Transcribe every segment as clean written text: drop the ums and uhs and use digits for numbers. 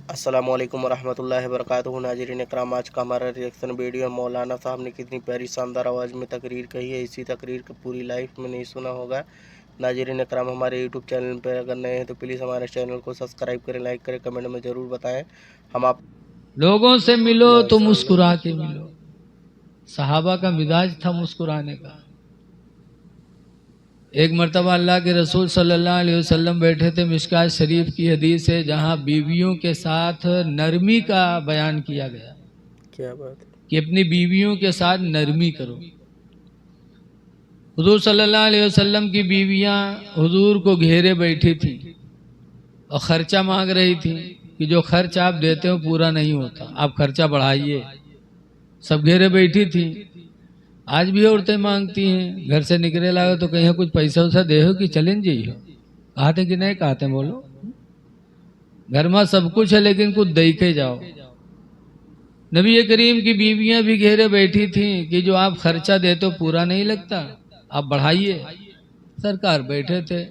अस्सलामु अलैकुम वरहमतुल्लाहि वबरकातुहू। नाज़रीन इकराम, आज का हमारा रिएक्शन वीडियो मौलाना साहब ने कितनी प्यारी शानदार आवाज़ में तकरीर कही है। इसी तकरीर को पूरी लाइफ में नहीं सुना होगा। नाज़रीन इकराम, हमारे यूट्यूब चैनल पर अगर नए हैं तो प्लीज़ हमारे चैनल को सब्सक्राइब करें, लाइक करें, कमेंट में ज़रूर बताएं। हम आप लोगों से मिलो तो मुस्कुरा के मिलो। सहाबा का मिजाज था मुस्कुराने का। एक मर्तबा अल्लाह के रसूल सल्लल्लाहु अलैहि वसल्लम बैठे थे। मिशकात शरीफ की हदीस है जहाँ बीवियों के साथ नरमी का बयान किया गया। क्या बात है कि अपनी बीवियों के साथ नरमी करो। हुजूर सल्लल्लाहु अलैहि वसल्लम की बीवियां हुजूर को घेरे बैठी थी और खर्चा मांग रही थी कि जो खर्च आप देते हो पूरा नहीं होता, आप खर्चा बढ़ाइए। सब घेरे बैठी थी। आज भी औरतें मांगती हैं, घर से निकले लाओ तो कहीं कुछ पैसा वैसा दे हो कि चलें जी हो। कहते कि नहीं कहते, बोलो घर में सब कुछ है लेकिन कुछ दे के जाओ। नबी करीम की बीवियां भी घेरे बैठी थी कि जो आप खर्चा देते हो पूरा नहीं लगता, आप बढ़ाइए। सरकार बैठे थे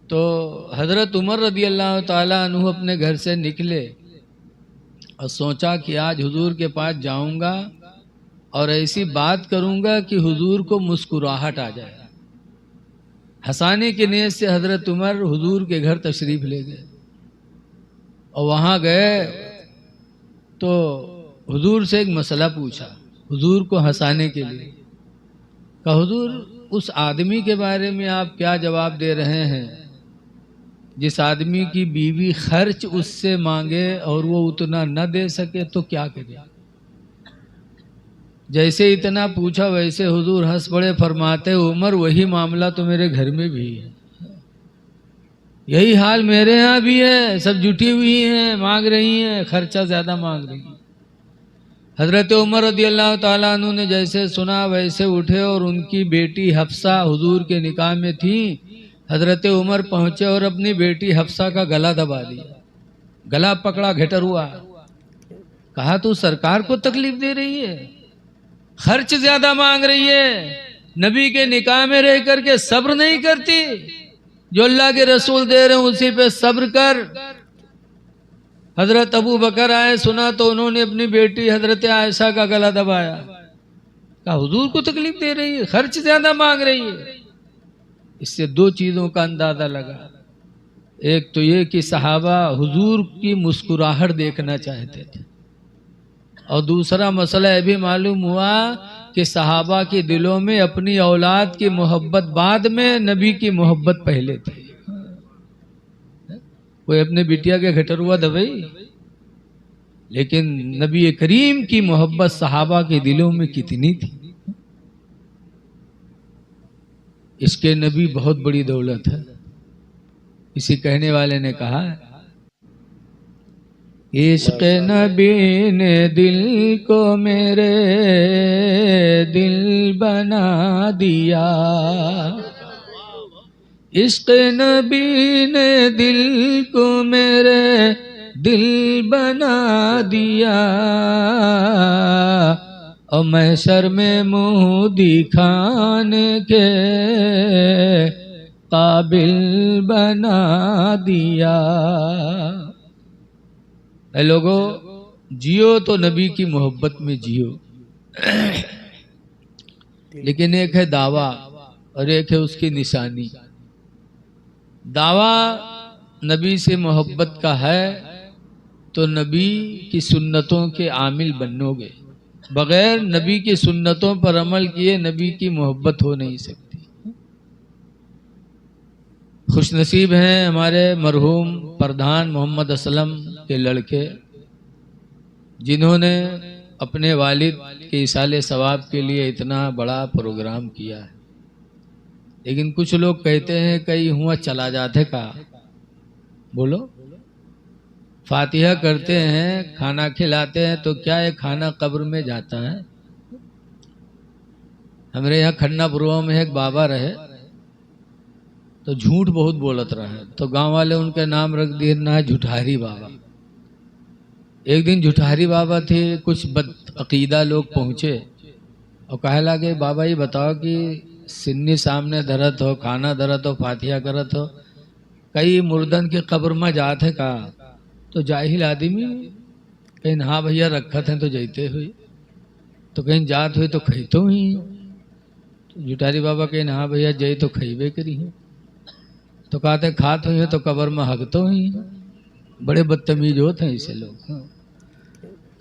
तो हजरत उमर रदी अल्लाह ताला अन्हु अपने घर से निकले और सोचा कि आज हुजूर के पास जाऊंगा और ऐसी बात करूंगा कि हुजूर को मुस्कुराहट आ जाए। हंसाने की नीयत से हजरत उमर हुजूर के घर तशरीफ ले गए और वहां गए तो हुजूर से एक मसला पूछा, हुजूर को हंसाने के लिए। कहा, हुजूर उस आदमी के बारे में आप क्या जवाब दे रहे हैं जिस आदमी की बीवी खर्च उससे मांगे और वो उतना न दे सके तो क्या करे। जैसे इतना पूछा वैसे हुजूर हंस पड़े, फरमाते उमर वही मामला तो मेरे घर में भी है, यही हाल मेरे यहाँ भी है। सब जुटी हुई हैं, मांग रही हैं, खर्चा ज्यादा मांग रही हैं। हजरत उमर रदी अल्लाह ताला अन्हु ने जैसे सुना वैसे उठे और उनकी बेटी हफ्सा हुजूर के निकाह में थी। हजरत उमर पहुंचे और अपनी बेटी हफ्सा का गला दबा दिया, गला पकड़ा, घटर हुआ। कहा, तू सरकार को तकलीफ दे रही है, खर्च ज्यादा मांग रही है, नबी के निकाह में रह करके सब्र नहीं करती। जो अल्लाह के रसूल दे रहे हैं उसी पे सब्र कर। हजरत अबू बकर आए, सुना तो उन्होंने अपनी बेटी हजरत आयशा का गला दबाया। कहा, हुजूर को तकलीफ दे रही है, खर्च ज्यादा मांग रही है। इससे दो चीजों का अंदाजा लगा। एक तो ये कि सहाबा हुजूर की मुस्कुराहट देखना चाहते थे, और दूसरा मसला यह भी मालूम हुआ कि सहाबा के दिलों में अपनी औलाद की मोहब्बत बाद में, नबी की मोहब्बत पहले थी। कोई अपने बिटिया के घटरुआ दबाई, लेकिन नबी करीम की मोहब्बत सहाबा के दिलों में कितनी थी। इसके नबी बहुत बड़ी दौलत है। इसी कहने वाले ने कहा, इश्क नबी ने दिल को मेरे दिल बना दिया, इश्क नबी ने दिल को मेरे दिल बना दिया, और महशर में मुंह दिखाने के काबिल बना दिया। ऐ लोगों, जियो तो नबी की मोहब्बत में जियो, लेकिन एक है दावा और एक है उसकी निशानी। दावा नबी से मोहब्बत का है तो नबी की सुन्नतों के आमिल बनोगे। बगैर नबी की सुन्नतों पर अमल किए नबी की मोहब्बत हो नहीं सकती। खुशनसीब हैं हमारे मरहूम प्रधान मोहम्मद असलम के लड़के, जिन्होंने अपने वालिद के इसाले सवाब के लिए इतना बड़ा प्रोग्राम किया है। लेकिन कुछ लोग कहते हैं कहीं हुआ चला जाते का, बोलो फातिहा करते हैं, खाना खिलाते हैं, तो क्या ये खाना कब्र में जाता है? हमारे यहाँ खन्नापुरवा में एक बाबा रहे तो झूठ बहुत बोलत रहे, तो गांव वाले उनके नाम रख दिए ना झूठारी बाबा। एक दिन झूठारी बाबा थे, कुछ बद अकीदा लोग पहुंचे और कहे लगे, बाबा ये बताओ कि सिन्नी सामने धरत हो, खाना धरत हो, फातिहा करत हो, कई मुर्दन के कब्र में जात है का तो जाहिल आदमी कहीं हाँ भैया रखत हैं तो जैते हुए तो कहीं जात हुई तो खैतो ही तो जुटारी बाबा कहीं हाँ भैया जय तो खैबे करी है तो कहते खात हुई है तो कब्र में हगतो ही बड़े बदतमीज होते हैं इसे लोग। हाँ।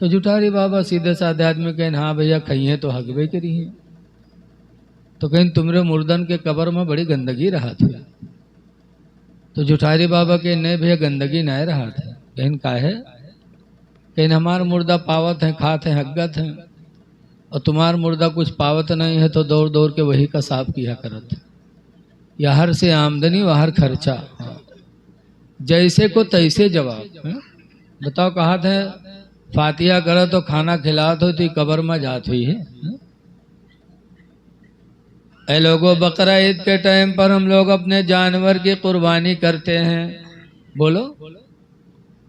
तो जुटारी बाबा सीधे साधे आदमी कहें हाँ भैया खइए तो हगबे करी है तो कहीं तुमरे मुर्दन के कब्र में बड़ी गंदगी रहा था तो जुठारी बाबा के नहीं भैया गंदगी नहीं रहा था कहीं का है कहीं हमारा मुर्दा पावत है खात है हगत है और तुम्हारा मुर्दा कुछ पावत नहीं है तो दौड़ दौड़ के वही का साफ किया करत है याहर से आमदनी वहर खर्चा। हाँ। जैसे को तैसे जवाब। हाँ? बताओ कहा था फातिहा करो तो खाना खिलात हो तो कब्र में जात हुई है। हाँ? ऐ लोगों बकरा ईद के टाइम पर हम लोग अपने जानवर की कुर्बानी करते हैं। बोलो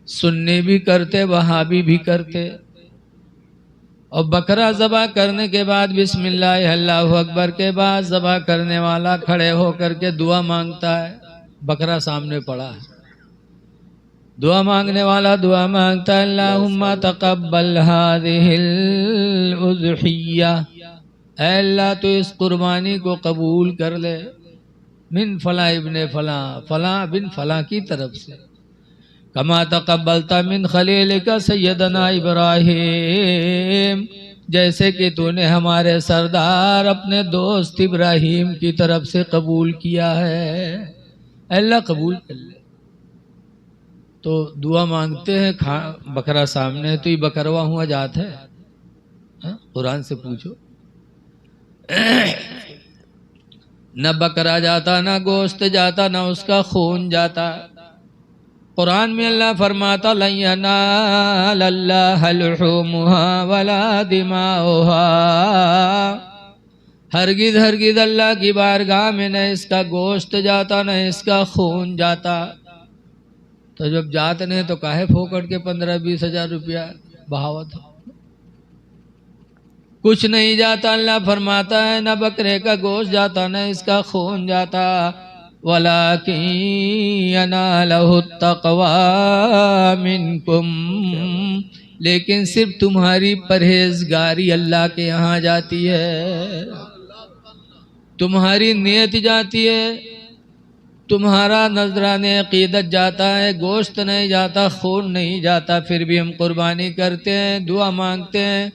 सुन्नी भी करते वहाबी भी करते और बकरा ज़बा करने के बाद बिस्मिल्लाह अल्लाहु अकबर के बाद ज़बा करने वाला खड़े होकर के दुआ मांगता है। बकरा सामने पड़ा है दुआ मांगने वाला दुआ मांगता है अल्लाहुम्मा तक़ब्बल हाज़िहिल उज़हिय्या अल्लाह तो इस कुर्बानी को कबूल कर ले मिन फला इब्ने फला फला बिन फला की तरफ से कमा तक़ब्बलता मिन खलीलिका सैयदना इब्राहीम जैसे कि तूने हमारे सरदार अपने दोस्त इब्राहीम की तरफ से कबूल किया है अल्लाह कबूल कर ले। तो दुआ मांगते हैं बकरा सामने तो ये बकरवा हुआ जात है। कुरान से पूछो न बकरा जाता न गोश्त जाता न उसका खून जाता। कुरान में अल्लाह फरमाता लन यनालल्लाह लुहूमुहा वला दिमाउहा हरगिज़ हरगिज़ अल्लाह की बारगाह में न इसका गोश्त जाता न इसका खून जाता। तो जब जात ने तो काहे फोकट के 15-20 हजार रुपया बहावत कुछ नहीं जाता। अल्लाह फरमाता है न बकरे का गोश्त जाता न इसका खून जाता वलाकिन यनालहु तक़वा मिनकुम लेकिन सिर्फ तुम्हारी परहेजगारी अल्लाह के यहाँ जाती है तुम्हारी नियत जाती है तुम्हारा नजराने अकीदत जाता है गोश्त नहीं जाता खून नहीं जाता। फिर भी हम कुर्बानी करते हैं दुआ मांगते हैं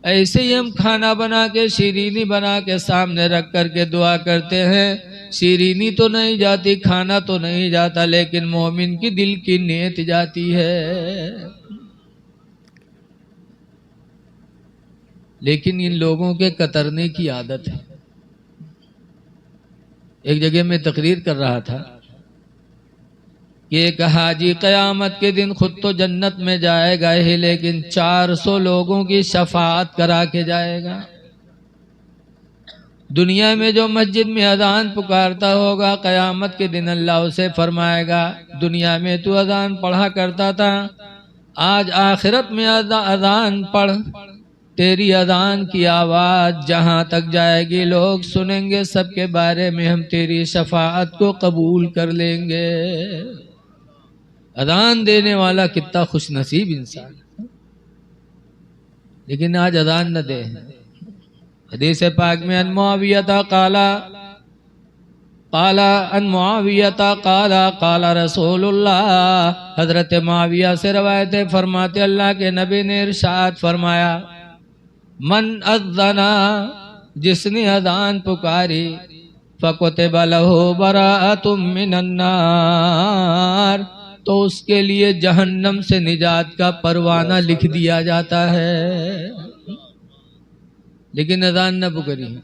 ऐसे ही हम खाना बना के शीरीनी बना के सामने रख करके दुआ करते हैं। शीरीनी तो नहीं जाती खाना तो नहीं जाता लेकिन मोमिन की दिल की नीयत जाती है। लेकिन इन लोगों के कतरने की आदत है। एक जगह में तकरीर कर रहा था कि एक हाजी कयामत के दिन खुद तो जन्नत में जाएगा ही लेकिन 400 लोगों की शफाअत करा के जाएगा। दुनिया में जो मस्जिद में अजान पुकारता होगा कयामत के दिन अल्लाह उसे फरमाएगा दुनिया में तू अजान पढ़ा करता था आज आखिरत में अजान पढ़ तेरी अजान की आवाज जहां तक जाएगी लोग सुनेंगे सबके बारे में हम तेरी शफाअत को कबूल कर लेंगे। अजान देने वाला कितना खुश नसीब इंसान लेकिन आज अजान न दे। हदीस पाक में अन मुआविया काला काला रसूलुल्लाह हजरत मुआविया से रवायत है फरमाते अल्लाह के नबी ने इरशाद फरमाया मन अज़्ज़ना जिसने अजान पुकारी फकुतिब लहू बराअतुम मिनन नार तो उसके लिए जहन्नम से निजात का परवाना लिख दिया जाता है। लेकिन अजान न पुकरी है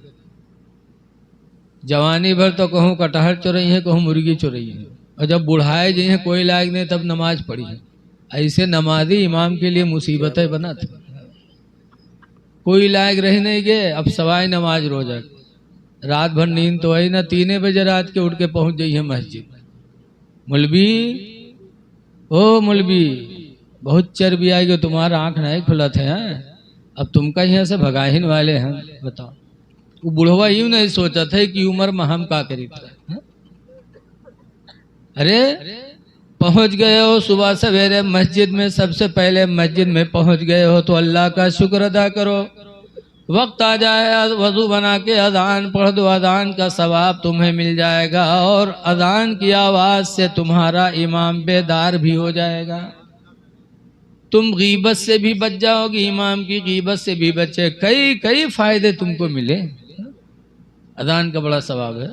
जवानी भर तो कहूँ कटहर चुरई है कहूँ मुर्गी चुरई है और जब बुढ़ाए जी हैं कोई लायक नहीं तब नमाज पढ़ी है। ऐसे नमाजी इमाम के लिए मुसीबतें बना था कोई लायक रह नहीं गए अब सवाई नमाज रोजा रात भर नींद तो आई ना 3 बजे रात के उठ के पहुंच जाइए मस्जिद। मुलबी ओ मुलबी बहुत चर्बी आएगी तुम्हारा आंख नहीं खुला था अब तुमका यहाँ से भगाहिन वाले हैं। बताओ वो बुढ़वा यूं नहीं सोचा था कि उम्र में हम का करी था अरे पहुंच गए हो सुबह सवेरे मस्जिद में, सबसे पहले मस्जिद में पहुंच गए हो तो अल्लाह का शुक्र अदा करो। वक्त आ जाए वजू बना के अजान पढ़ दो, अजान का सवाब तुम्हें मिल जाएगा और अजान की आवाज से तुम्हारा इमाम बेदार भी हो जाएगा। तुम गीबत से भी बच जाओगी, इमाम की गीबत से भी बचे, कई कई फायदे तुमको मिले। अजान का बड़ा सवाब है।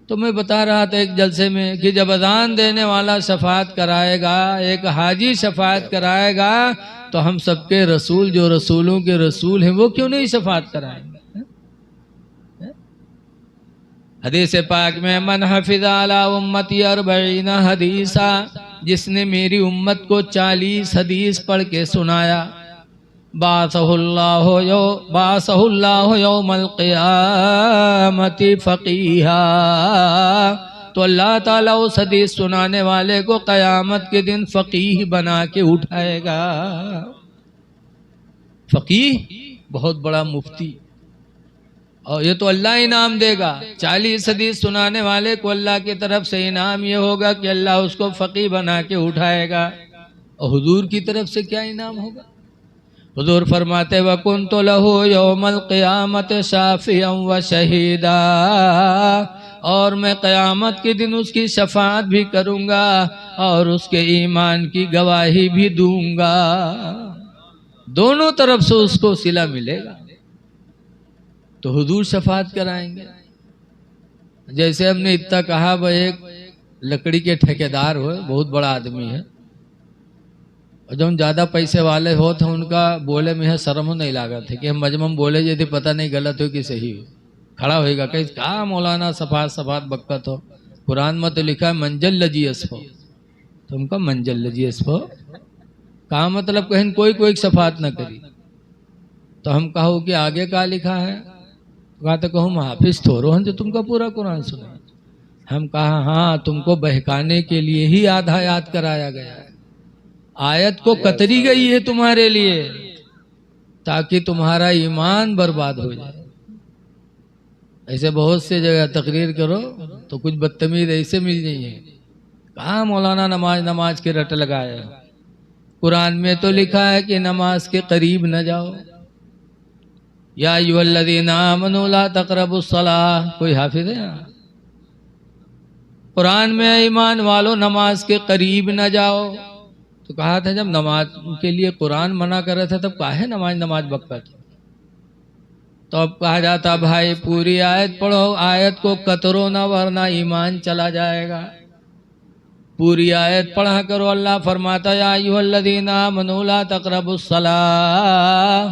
तो मैं बता रहा था एक जलसे में कि जब अजान देने वाला शफात कराएगा, एक हाजी शफात कराएगा, तो हम सबके रसूल जो रसूलों के रसूल हैं वो क्यों नहीं शफात कराएंगे? हदीस पाक में मन हफिज़ अला उम्मती 40 हदीसा, जिसने मेरी उम्मत को 40 हदीस पढ़ के सुनाया, बासहुल्लाहु यौमल क़ियामति फ़क़ीहा, तो अल्लाह ताला उस हदीस सुनाने वाले को क़यामत के दिन फ़क़ीह बना के उठाएगा। फ़क़ीह बहुत बड़ा मुफ्ती, और ये तो अल्लाह इनाम देगा। 40 हदीस सुनाने वाले को अल्लाह की तरफ से इनाम ये होगा कि अल्लाह उसको फ़क़ीह बना के उठाएगा। और हुजूर की तरफ से क्या इनाम होगा? हुजूर फरमाते वकुन्तु लहू यौमल क़ियामत शाफ़िअन व शहीदा, और मैं क़यामत के दिन उसकी शफाअत भी करूँगा और उसके ईमान की गवाही भी दूंगा। दोनों तरफ से उसको सिला मिलेगा। तो हुजूर शफाअत कराएंगे। जैसे हमने इतना कहा, वह एक लकड़ी के ठेकेदार हो, बहुत बड़ा आदमी है, और जब ज़्यादा पैसे वाले हो तो उनका बोले में है शर्म नहीं लागत है कि हम मजमम बोले यदि पता नहीं गलत हो कि सही हो, खड़ा होएगा कहीं कहा मौलाना सफात सफात बक्कत हो। कुरान में तो लिखा है मंजल लजी असफो, तो उनका मंजल लजी असफो कहा मतलब कहीं कोई कोई सफात न करी। तो हम कहो कि आगे का लिखा है, कहा तो कहूँ हाफिज थोरो हैं जो तुमका पूरा कुरान सुना। हम कहा हाँ, तुमको बहकाने के लिए ही आधा याद कराया गया है, आयत को कतरी गई है तुम्हारे लिए ताकि तुम्हारा ईमान बर्बाद हो जाए। ऐसे बहुत से जगह तकरीर करो तो कुछ बदतमीज ऐसे मिल जाइए, कहा मौलाना नमाज नमाज के रट लगाए। कुरान में तो लिखा है कि नमाज के करीब न जाओ, या अय्युहल्लज़ीना आमनू ला तक़रबुस सलाह। कोई हाफिज है यहाँ? कुरान में ईमान वालो नमाज के करीब न जाओ। तो कहा था जब नमाज के लिए कुरान मना कर रहा था तब काहे नमाज बकत। तो अब कहा जाता भाई पूरी आयत पढ़ो, आयत को कतरो ना वरना ईमान चला जाएगा। पूरी आयत पढ़ा करो। अल्लाह फरमाता या अय्युहल्लज़ीना आमनू ला तक़रबुस सलाह,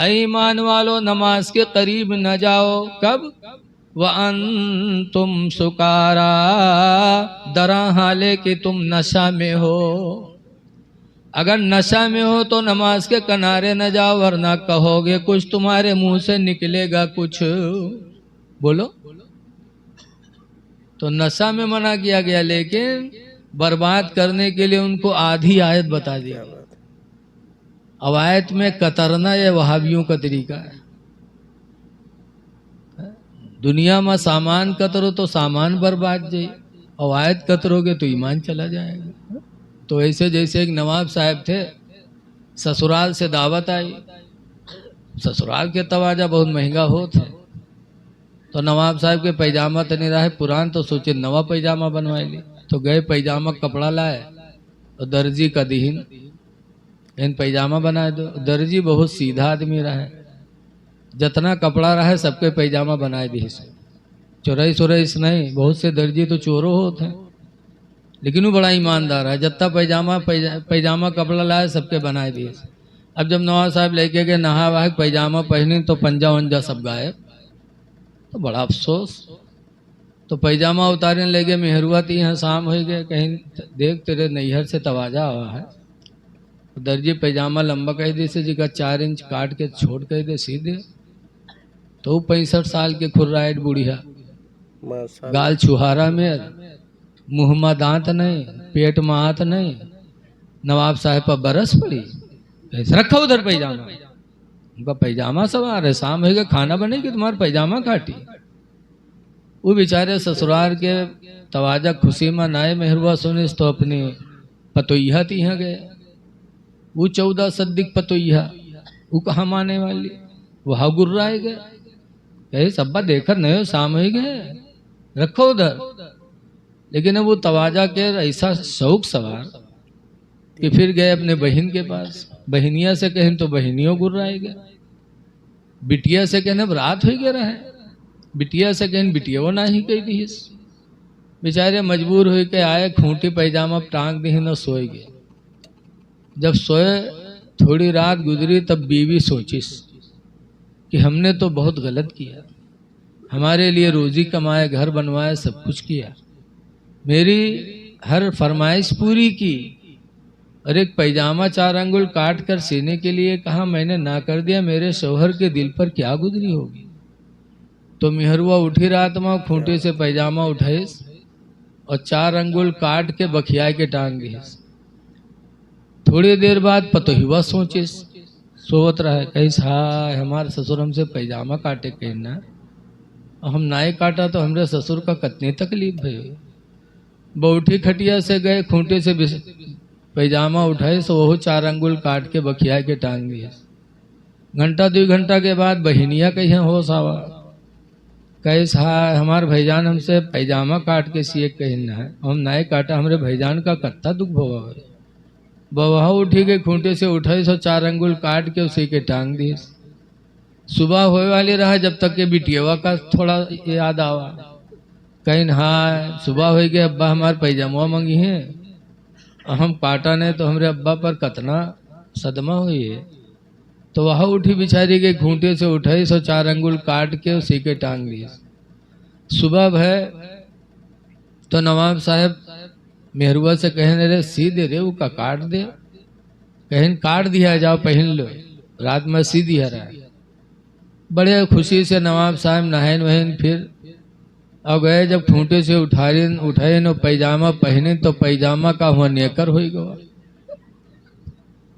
ईमान वालो नमाज के करीब न जाओ। कब? व अंतुम सुकारा, दरा हाले कि तुम नशा में हो। अगर नशा में हो तो नमाज के किनारे न जाओ, वरना कहोगे कुछ, तुम्हारे मुंह से निकलेगा कुछ। बोलो। तो नशा में मना किया गया, लेकिन बर्बाद करने के लिए उनको आधी आयत बता दी। अब आयत में कतरना ये वहाबियों का तरीका है। दुनिया में सामान कतरो तो सामान बर्बाद जाए, और आयत कतरोगे तो ईमान चला जाएगा। तो ऐसे जैसे एक नवाब साहब थे, ससुराल से दावत आई। ससुराल के तवाजा बहुत महंगा होते, तो नवाब साहब के पैजामा तो नहीं रहा पुरान, तो सोचे नवा पैजामा बनवा ली। तो गए पैजामा कपड़ा लाए और दर्जी का दीन इन पैजामा बनाए दो। दर्जी बहुत सीधा आदमी रहा, जितना कपड़ा रहा सबके पैजामा बनाए दी। चोरई सोरईस नहीं, बहुत से दर्जी तो चोरों होते हैं, लेकिन वो बड़ा ईमानदार है। जितना पैजामा कपड़ा लाए सबके बनाए दिए। अब जब नवाब साहब लेके गए नहा वहा पैजामा पहने तो पंजा वंजा सब गायब। तो बड़ा अफसोस। तो पैजामा उतारने लगे, मेहरुआ थी यहाँ शाम हो गए, कहीं देख तेरे नैहर से तवाजा हुआ है। दर्जी पैजामा लंबा कह दे से जी का 4 इंच काट के छोड़ कह दे सीधे। तो 65 साल के खुर्राइट बुढ़िया, गाल छुहारा में, मुंह में दांत नहीं, पेट में हाथ नहीं। नवाब साहब पर बरस पड़ी, रखा उधर पैजामा। उनका पैजामा सवार है, शाम हो गया खाना बनेगी तुम्हारा पैजामा काटी। वो बेचारे ससुराल के तवाजा खुशी में नाए मेहरबा सुनिस तो अपनी पतोइया तिहा गए। वो 14 सद्दिक पतोइया वो कहाँ माने वाली, वहां गुर्राए गए। कहे सब्बा देखकर नयो सामूहिक है, रखो उधर। लेकिन अब वो तवाजा के ऐसा शौक सवार कि फिर गए अपने बहन के पास। बहनिया से कहें तो बहनियों गुर्राए गए, बिटिया से कहने अब रात हो गया रहे, बिटिया से कहें बिटिया वो ना ही कही दी। बेचारे मजबूर हो के आए, खूंटी पैजामा टांग दी न सोए गए। जब सोए थोड़ी रात गुजरी तब बीवी सोचिस कि हमने तो बहुत गलत किया, हमारे लिए रोजी कमाए, घर बनवाए, सब कुछ किया, मेरी हर फरमाइश पूरी की, और एक पैजामा 4 अंगुल काट कर सीने के लिए कहा, मैंने ना कर दिया, मेरे शौहर के दिल पर क्या गुजरी होगी। तो मेहरुआ उठी रात में, खूंटे से पैजामा उठाइस और 4 अंगुल काट के बखिया के टांग दिस। थोड़ी देर बाद पतोहिवा सोचिस, सोवत रहे, कहीं हाय हमारे ससुर हमसे पैजामा काटे कहना, हम नाई काटा तो हमरे ससुर का कितनी तकलीफ भई। बौठी खटिया से गए, खूंटे से पैजामा उठाए सो वो 4 अंगुल काट के बखिया के टांग दिए। घंटा 2 घंटा के बाद बहनिया कहीं होश आवा, कैस हाय हमारे भाईजान हमसे पैजामा काट के सिए कहना है, हम नाई काटा, हमरे भाईजान का कत्ता दुख भवा है। बवा उठी के खूंटे से उठाई सो 4 अंगुल काट के उसी के टांग दिए। सुबह होए वाली रहा जब तक के बिटियावा का थोड़ा याद आवा, कहीं हाँ सुबह हो गया, अब्बा हमारे पैजामा मंगी है, हम काटा नहीं तो हमरे अब्बा पर कतना सदमा हुई है। तो वह उठी बिचारी के खूंटे से उठाई सो 4 अंगुल काट के उसी के टांग दिए। सुबह भय तो नवाब साहब मेहरुआ से कहने रे सी दे रे, वो का काट दे, कहीं काट दिया, जाओ पहन लो, रात में सी दिया रहा। बड़े खुशी से नवाब साहब नहाइन वहन फिर और गए। जब खूंटे से उठाए नो पैजामा पहने तो पैजामा का हुआ नेकर हो गया।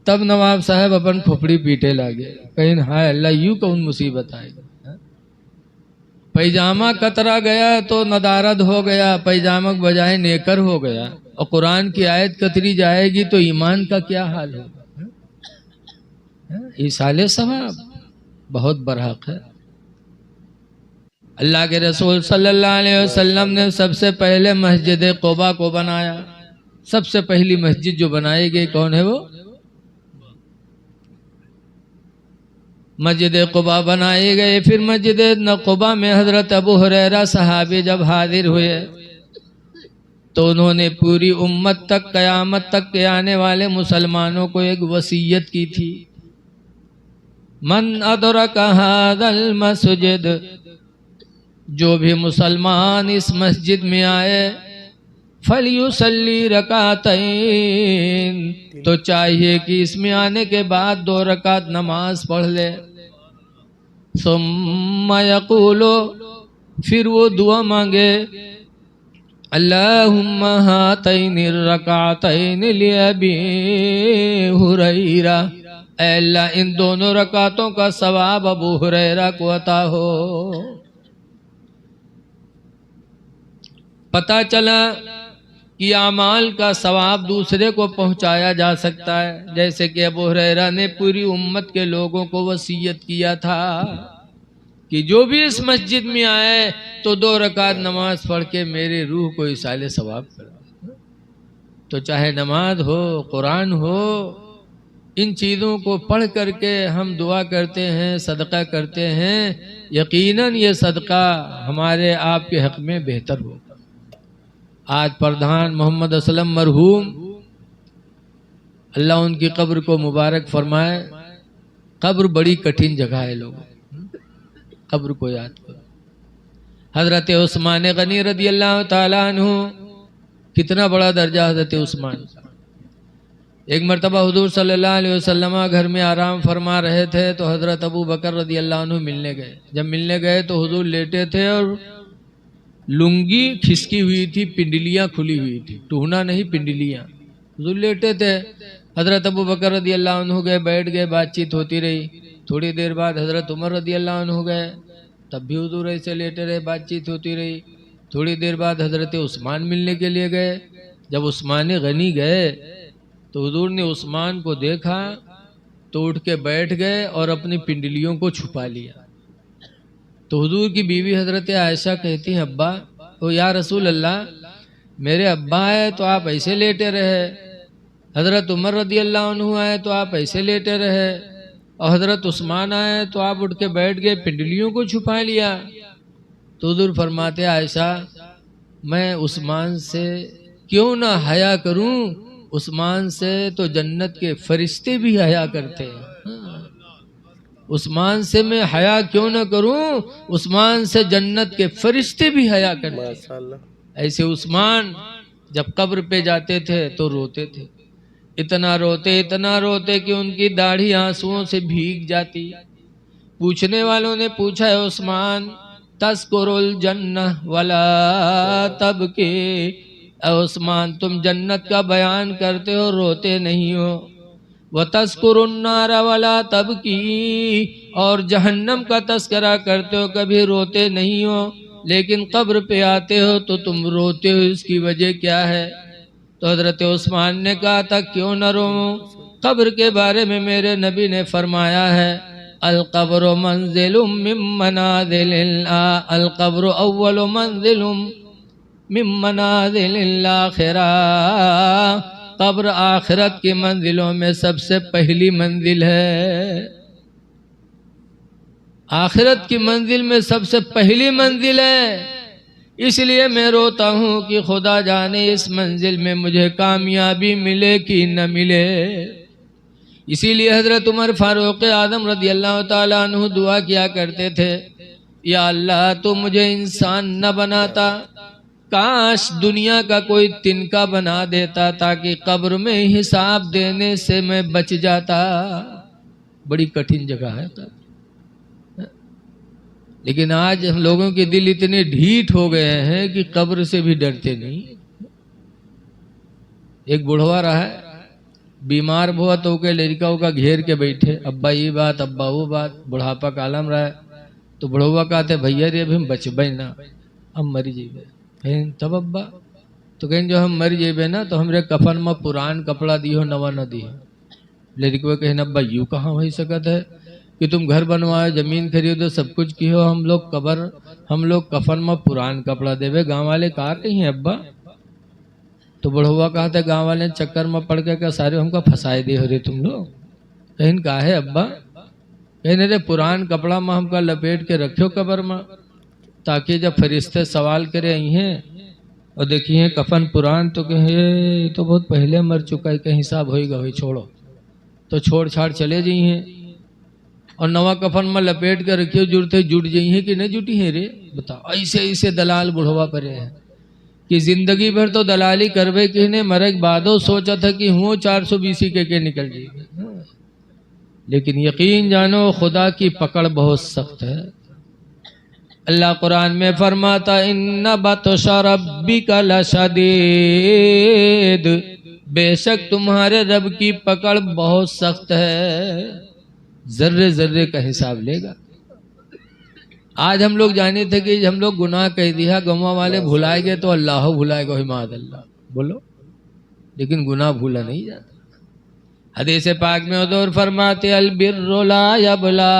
तब नवाब साहब अपन खोपड़ी पीटे लगे, कहीं हाय अल्लाह यूं कौन मुसीबत आएगी। पैजामा कतरा गया तो नदारद हो गया, पैजामा के बजाय नेकर हो गया, और कुरान की आयत कतरी जाएगी तो ईमान का क्या हाल होगा। इसाले सवाब बहुत बरहक है। अल्लाह के रसूल सल्लल्लाहु अलैहि वसल्लम ने सबसे पहले मस्जिद क़ुबा को बनाया। सबसे पहली मस्जिद जो बनाई गई कौन है, वो मस्जिद क़ुबा बनाई गई। फिर मस्जिद क़ुबा में हजरत अबू हुरैरा सहाबी जब हाजिर हुए तो उन्होंने पूरी उम्मत तक, क़यामत तक के आने वाले मुसलमानों को एक वसीयत की थी, मन अदरक हादल मस्जिद, जो भी मुसलमान इस मस्जिद में आए, फलयुसल्ली रकातैन, तो चाहिए कि इसमें आने के बाद 2 रकात नमाज पढ़ ले। सुम्मा यक़ूलो, फिर वो दुआ मांगे, अल्लाहुम्मा हातैनि रकातैन लिअबी हुरैरा, ऐ अल्लाह इन दोनों रकातों का सवाब अबू हुरैरा को अता हो। पता चला कि आमाल का सवाब दूसरे को पहुंचाया जा सकता है। जैसे कि अबू हुरैरा ने पूरी उम्मत के लोगों को वसीयत किया था कि जो भी इस मस्जिद में आए तो 2 रकात नमाज पढ़ के मेरे रूह को इसाले सवाब करा। तो चाहे नमाज हो, कुरान हो, इन चीज़ों को पढ़ करके हम दुआ करते हैं, सदका करते हैं, यकीनन ये सदका हमारे आपके हक में बेहतर होगा। आज प्रधान मोहम्मद असलम मरहूम, अल्लाह उनकी कब्र को मुबारक फरमाए। कब्र बड़ी कठिन जगह है, लोगों कब्र को याद करो। हजरत उस्मान गनी रदी अल्लाह ताला अन्हु, कितना बड़ा दर्जा हजरत उस्मान। एक मरतबा हुजूर सल्लल्लाहु अलैहि वसल्लम घर में आराम फरमा रहे थे तो हजरत अबू बकर रदी अल्लाह अन्हु मिलने गए। जब मिलने गए तो हुजूर लेटे थे और लुंगी खिसकी हुई थी, पिंडलियां खुली हुई थी, टूहना नहीं पिंडलियां। हुजूर लेटे थे, हजरत अबू बकर रदी अल्लाह अन्हु गए, बैठ गए, बातचीत होती रही। थोड़ी देर बाद हजरत उमर रदी अल्लाह अन्हु गए, तब भी हुजूर ऐसे लेटे रहे, बातचीत होती रही। थोड़ी देर बाद हजरत उस्मान मिलने के लिए गए। जब उस्मान गनी गए तो हुजूर ने उस्मान को देखा तो उठ के बैठ गए और अपनी पिंडलियों को छुपा लिया। तो हुजूर की बीवी हजरत आयशा कहती हैं, अब्बा तो या रसूल अल्लाह, मेरे अब्बा आए तो आप ऐसे लेटे रहे, हजरत उमर रदी अल्लाह अन्हु आए तो आप ऐसे लेटे रहे, और हजरत उस्मान आए तो आप उठ के बैठ गए, पिंडलियों को छुपा लिया। तो हुजूर फरमाते, आयशा मैं उस्मान से क्यों ना हया करूं, उस्मान से तो जन्नत के फरिश्ते भी हया करते हैं। उस्मान से मैं हया क्यों ना करूं, उस्मान से जन्नत के फरिश्ते भी हया करते हैं। माशाअल्लाह। ऐसे उस्मान जब कब्र पे जाते थे तो रोते थे, इतना रोते कि उनकी दाढ़ी आंसुओं से भीग जाती। पूछने वालों ने पूछा, है उस्मान तस्कुरुल जन्नह वला तबकी, उस्मान तुम जन्नत का बयान करते हो रोते नहीं हो, व तस्कुरुन्नार वला तबकी, और जहन्नम का तस्करा करते हो कभी रोते नहीं हो, लेकिन कब्र पे आते हो तो तुम रोते हो, इसकी वजह क्या है? तो हजरत उस्मान ने कहा था, क्यों न रोऊं, कब्र के बारे में मेरे नबी ने फरमाया है, अल कब्र मंजिलुम मिन मनाजिलिल अल कब्र अव्वलु मंजिलुम मिन मनाजिलिल आखिरा, कब्र आखिरत की मंजिलों में सबसे पहली मंजिल है। आखिरत की मंजिल में सबसे पहली मंजिल है, इसलिए मैं रोता हूँ कि खुदा जाने इस मंजिल में मुझे कामयाबी मिले कि न मिले। इसीलिए हजरत उमर फारूक आजम रदी अल्लाह ताला अन्हु दुआ किया करते थे, या अल्लाह तू मुझे इंसान न बनाता, काश दुनिया का कोई तिनका बना देता ताकि कब्र में हिसाब देने से मैं बच जाता। बड़ी कठिन जगह है कब्र। लेकिन आज हम लोगों के दिल इतने ढीठ हो गए हैं कि कब्र से भी डरते नहीं। एक बुढ़वा रहा है, बीमार हुआ तो के लड़का का घेर के बैठे, अब्बा ये बात अब्बा वो बात, बुढ़ापा का आलम रहा है। तो बुढ़वा कहते, भैया रे अभी हम बचबे ना, हम मरी जेबे। तब अब्बा तो कहें जो हम मर जेबे ना तो हमरे कफन में पुरान कपड़ा दियो नवा न दियो। लड़को कहें, अब्बा यूँ कहाँ हो सकत है कि तुम घर बनवाओ, जमीन खरीदो, सब कुछ कियो, हम लोग कफन में पुरान कपड़ा देवे, गांव वाले कहा कहीं अब्बा? तो बुढ़वा कहते, गांव वाले चक्कर में पड़ के क्या सारे हमको फंसाए दे हो रे तुम लोग। कहीं कहा है अब्बा? कहने रे पुरान कपड़ा में हमका लपेट के रखियो कब्र में, ताकि जब फरिश्ते सवाल करे आई हैं और देखिए कफन पुरान तो कहे तो बहुत पहले मर चुका है, कहीं हिसाब होएगा भाई, छोड़ो। तो छोड़ छाड़ चले जाइए और नवा कफन में लपेट कर रखियो, जुड़ते जुट जाइए कि नहीं जुटी है रे बताओ। ऐसे ऐसे दलाल बुढ़वा पड़े हैं कि जिंदगी भर तो दलाली करवे कि ने मरे के बादो सोचा था कि हूँ 420 के निकल जाएगी। लेकिन यकीन जानो खुदा की पकड़ बहुत सख्त है। अल्लाह कुरान में फरमाता, इन्ना बतशा रब्बिका लशदीद, बेशक तुम्हारे रब की पकड़ बहुत सख्त है, जर्रे जर्रे का हिसाब लेगा। आज हम लोग जाने थे कि हम लोग गुनाह कह दिया, गवा वाले भुलाएंगे तो अल्लाह भुलाएगा, हिमाद अल्लाह बोलो, लेकिन गुनाह भूला नहीं जाता। हदीस पाक में हुजूर फरमाते, अल बिर्रु ला यबला,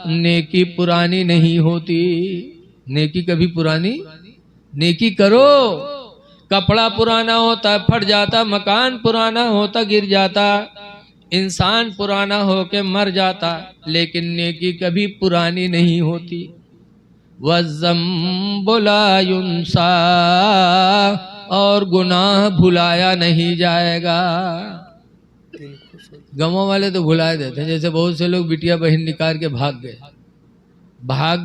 नेकी पुरानी नहीं होती। नेकी कभी पुरानी, नेकी करो, कपड़ा पुराना होता फट जाता, मकान पुराना होता गिर जाता, इंसान पुराना होके मर जाता, लेकिन नेकी कभी पुरानी नहीं होती। वज़्ज़म्बु ला युंसा, और गुनाह भुलाया नहीं जाएगा। गाँव वाले तो भुला देते हैं, जैसे बहुत से लोग बिटिया बहन निकाल के भाग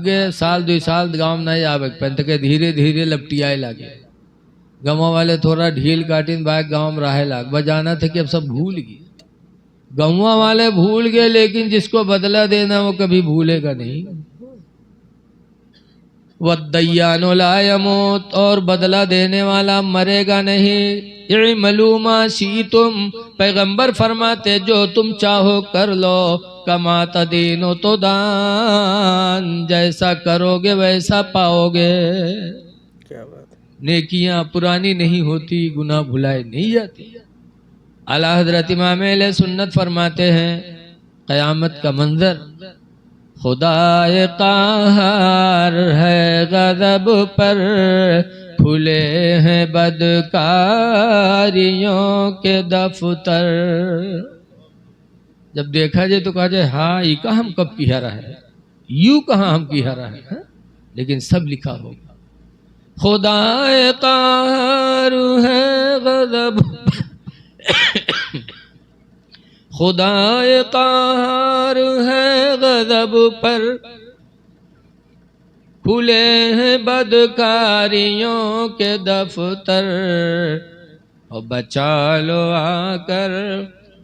गए, साल 2 साल गाँव नहीं आवे पंत के, धीरे धीरे लपटियाए लागे। गाँव वाले थोड़ा ढील काटिन बाग गाँव में रहे लाग, बजाना था कि अब सब भूल गए। गाँव वाले भूल गए, लेकिन जिसको बदला देना वो कभी भूलेगा नहीं। वद्दय्यानु ला यमूत, और बदला देने वाला मरेगा नहीं। इअमलू मा शीतुम, पैगंबर फरमाते जो तुम चाहो कर लो, कमा तदीनो तो दान, जैसा करोगे वैसा पाओगे। क्या बात है। नेकियां पुरानी नहीं होती, गुनाह भुलाए नहीं जाती। आला हजरत इमाम अहले सुन्नत फरमाते हैं क़यामत का मंजर, खुदाए क़ाहर है गज़ब पर, खुले हैं बदकारियों के दफ्तर। जब देखा जाए तो कहा जाए हाँ ये कहाँ हम कब किया रहा है, यूं कहाँ हम किया रहा है, हाँ? लेकिन सब लिखा होगा। खुदाए क़ाहर है गज़ब खुदाए क़ाहर है गज़ब पर, खुले हैं बदकारियों के दफ्तर। और बचा लो आकर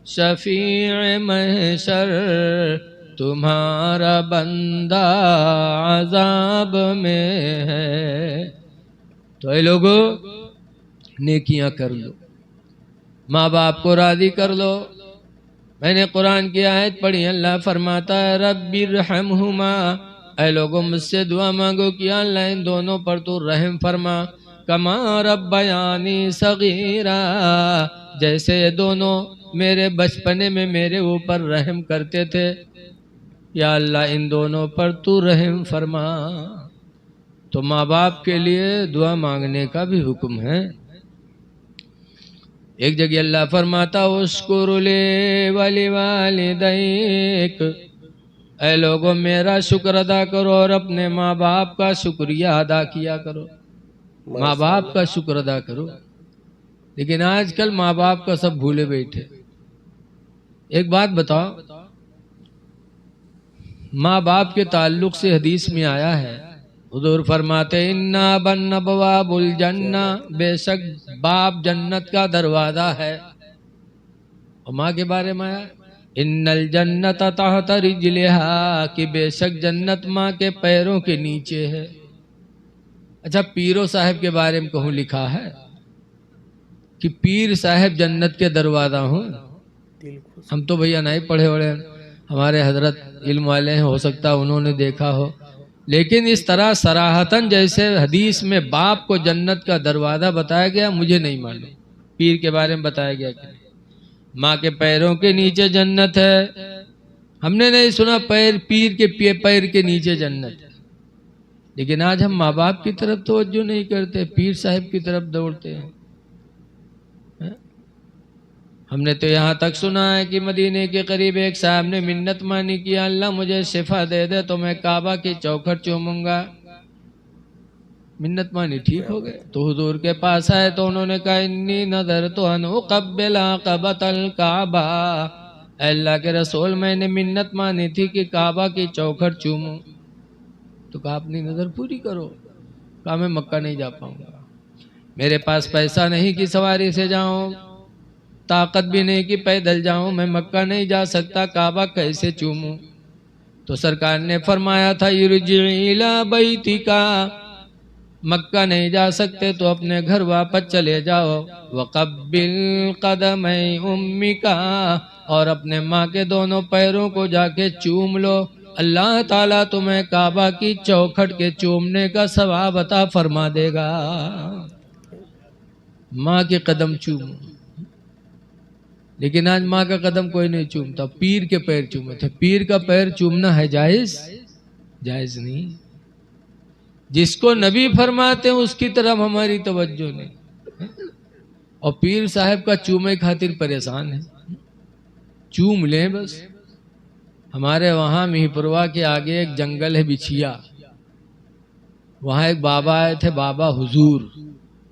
शफीए महशर, तुम्हारा बंदा अज़ाब में है। तो ये लोगो नेकियां कर लो, माँ बाप को राजी कर लो। मैंने कुरान की आयत पढ़ी, अल्लाह फरमाता है रब्बिरहमहुमा, ऐ लोगों मुझसे दुआ मांगो कि अल्लाह इन दोनों पर तू रहम फरमा, कमा रब्बयानी सगीरा, जैसे ये दोनों मेरे बचपने में मेरे ऊपर रहम करते थे, या अल्लाह इन दोनों पर तू रहम फरमा। तो माँ बाप के लिए दुआ मांगने का भी हुक्म है। एक जगह अल्लाह फरमाता उस्कुरुले वली वालिदैक, ऐ लोगों मेरा शुक्र अदा करो और अपने माँ बाप का शुक्रिया अदा किया करो, माँ बाप का शुक्र अदा करो। लेकिन आजकल माँ बाप का सब भूले बैठे। एक बात बताओ, माँ बाप के ताल्लुक से हदीस में आया है, हुजूर फरमाते इन्ना बन अबवाबुल जन्ना, बेशक बाप जन्नत का दरवाजा है। और माँ के बारे में आया इन्नल जन्नत तहत रिजलिहा, कि बेशक जन्नत माँ के पैरों के नीचे है। अच्छा, पीरो साहब के बारे में कहूँ लिखा है कि पीर साहब जन्नत के दरवाजा हूँ। हम तो भैया नहीं पढ़े वढ़े, हमारे हजरत इल्म वाले हैं, हो सकता उन्होंने देखा हो, लेकिन इस तरह सराहतन जैसे हदीस में बाप को जन्नत का दरवाजा बताया गया, मुझे नहीं मालूम पीर के बारे में बताया गया कि माँ के पैरों के नीचे जन्नत है। हमने नहीं सुना पैर पीर के पैर के नीचे जन्नत है। लेकिन आज हम माँ बाप की तरफ तवज्जो नहीं करते, पीर साहब की तरफ दौड़ते हैं। हमने तो यहाँ तक सुना है कि मदीने के करीब एक साहब ने मिन्नत मानी कि अल्लाह मुझे शिफा दे दे तो मैं काबा की चौखट चूमूंगा। मिन्नत मानी, ठीक हो गए। तो हुजूर के पास आए तो उन्होंने कहा इन्नी नजर तो अनुक़ब्बिला क़बतल काबा, अल्लाह के रसूल मैंने मिन्नत मानी थी कि काबा की चौखट चूमूं। तो कहा अपनी नजर पूरी करो। कहा मैं मक्का नहीं जा पाऊंगा, मेरे पास पैसा नहीं कि सवारी से जाऊं, ताकत भी नहीं कि पैदल जाऊं, मैं मक्का नहीं जा सकता, काबा कैसे चूमूं। तो सरकार ने फरमाया था युरजी इला बैतिका, मक्का नहीं जा सकते तो अपने घर वापस चले जाओ। वक़ब्बिल क़दमै उम्मिका, और अपने माँ के दोनों पैरों को जाके चूम लो, अल्लाह ताला तुम्हें काबा की चौखट के चूमने का सवाब अता फरमा देगा। माँ के कदम चूमो। लेकिन आज माँ का कदम कोई नहीं चूमता, पीर के पैर चूमे थे। पीर का पैर चूमना है जायज? जायज नहीं। जिसको नबी फरमाते हैं उसकी तरफ हमारी तवज्जो नहीं, और पीर साहब का चूमे खातिर परेशान है। चूम लें बस। हमारे वहाँ मिहीपुरवा के आगे एक जंगल है बिछिया, वहाँ एक बाबा आए थे, बाबा हुजूर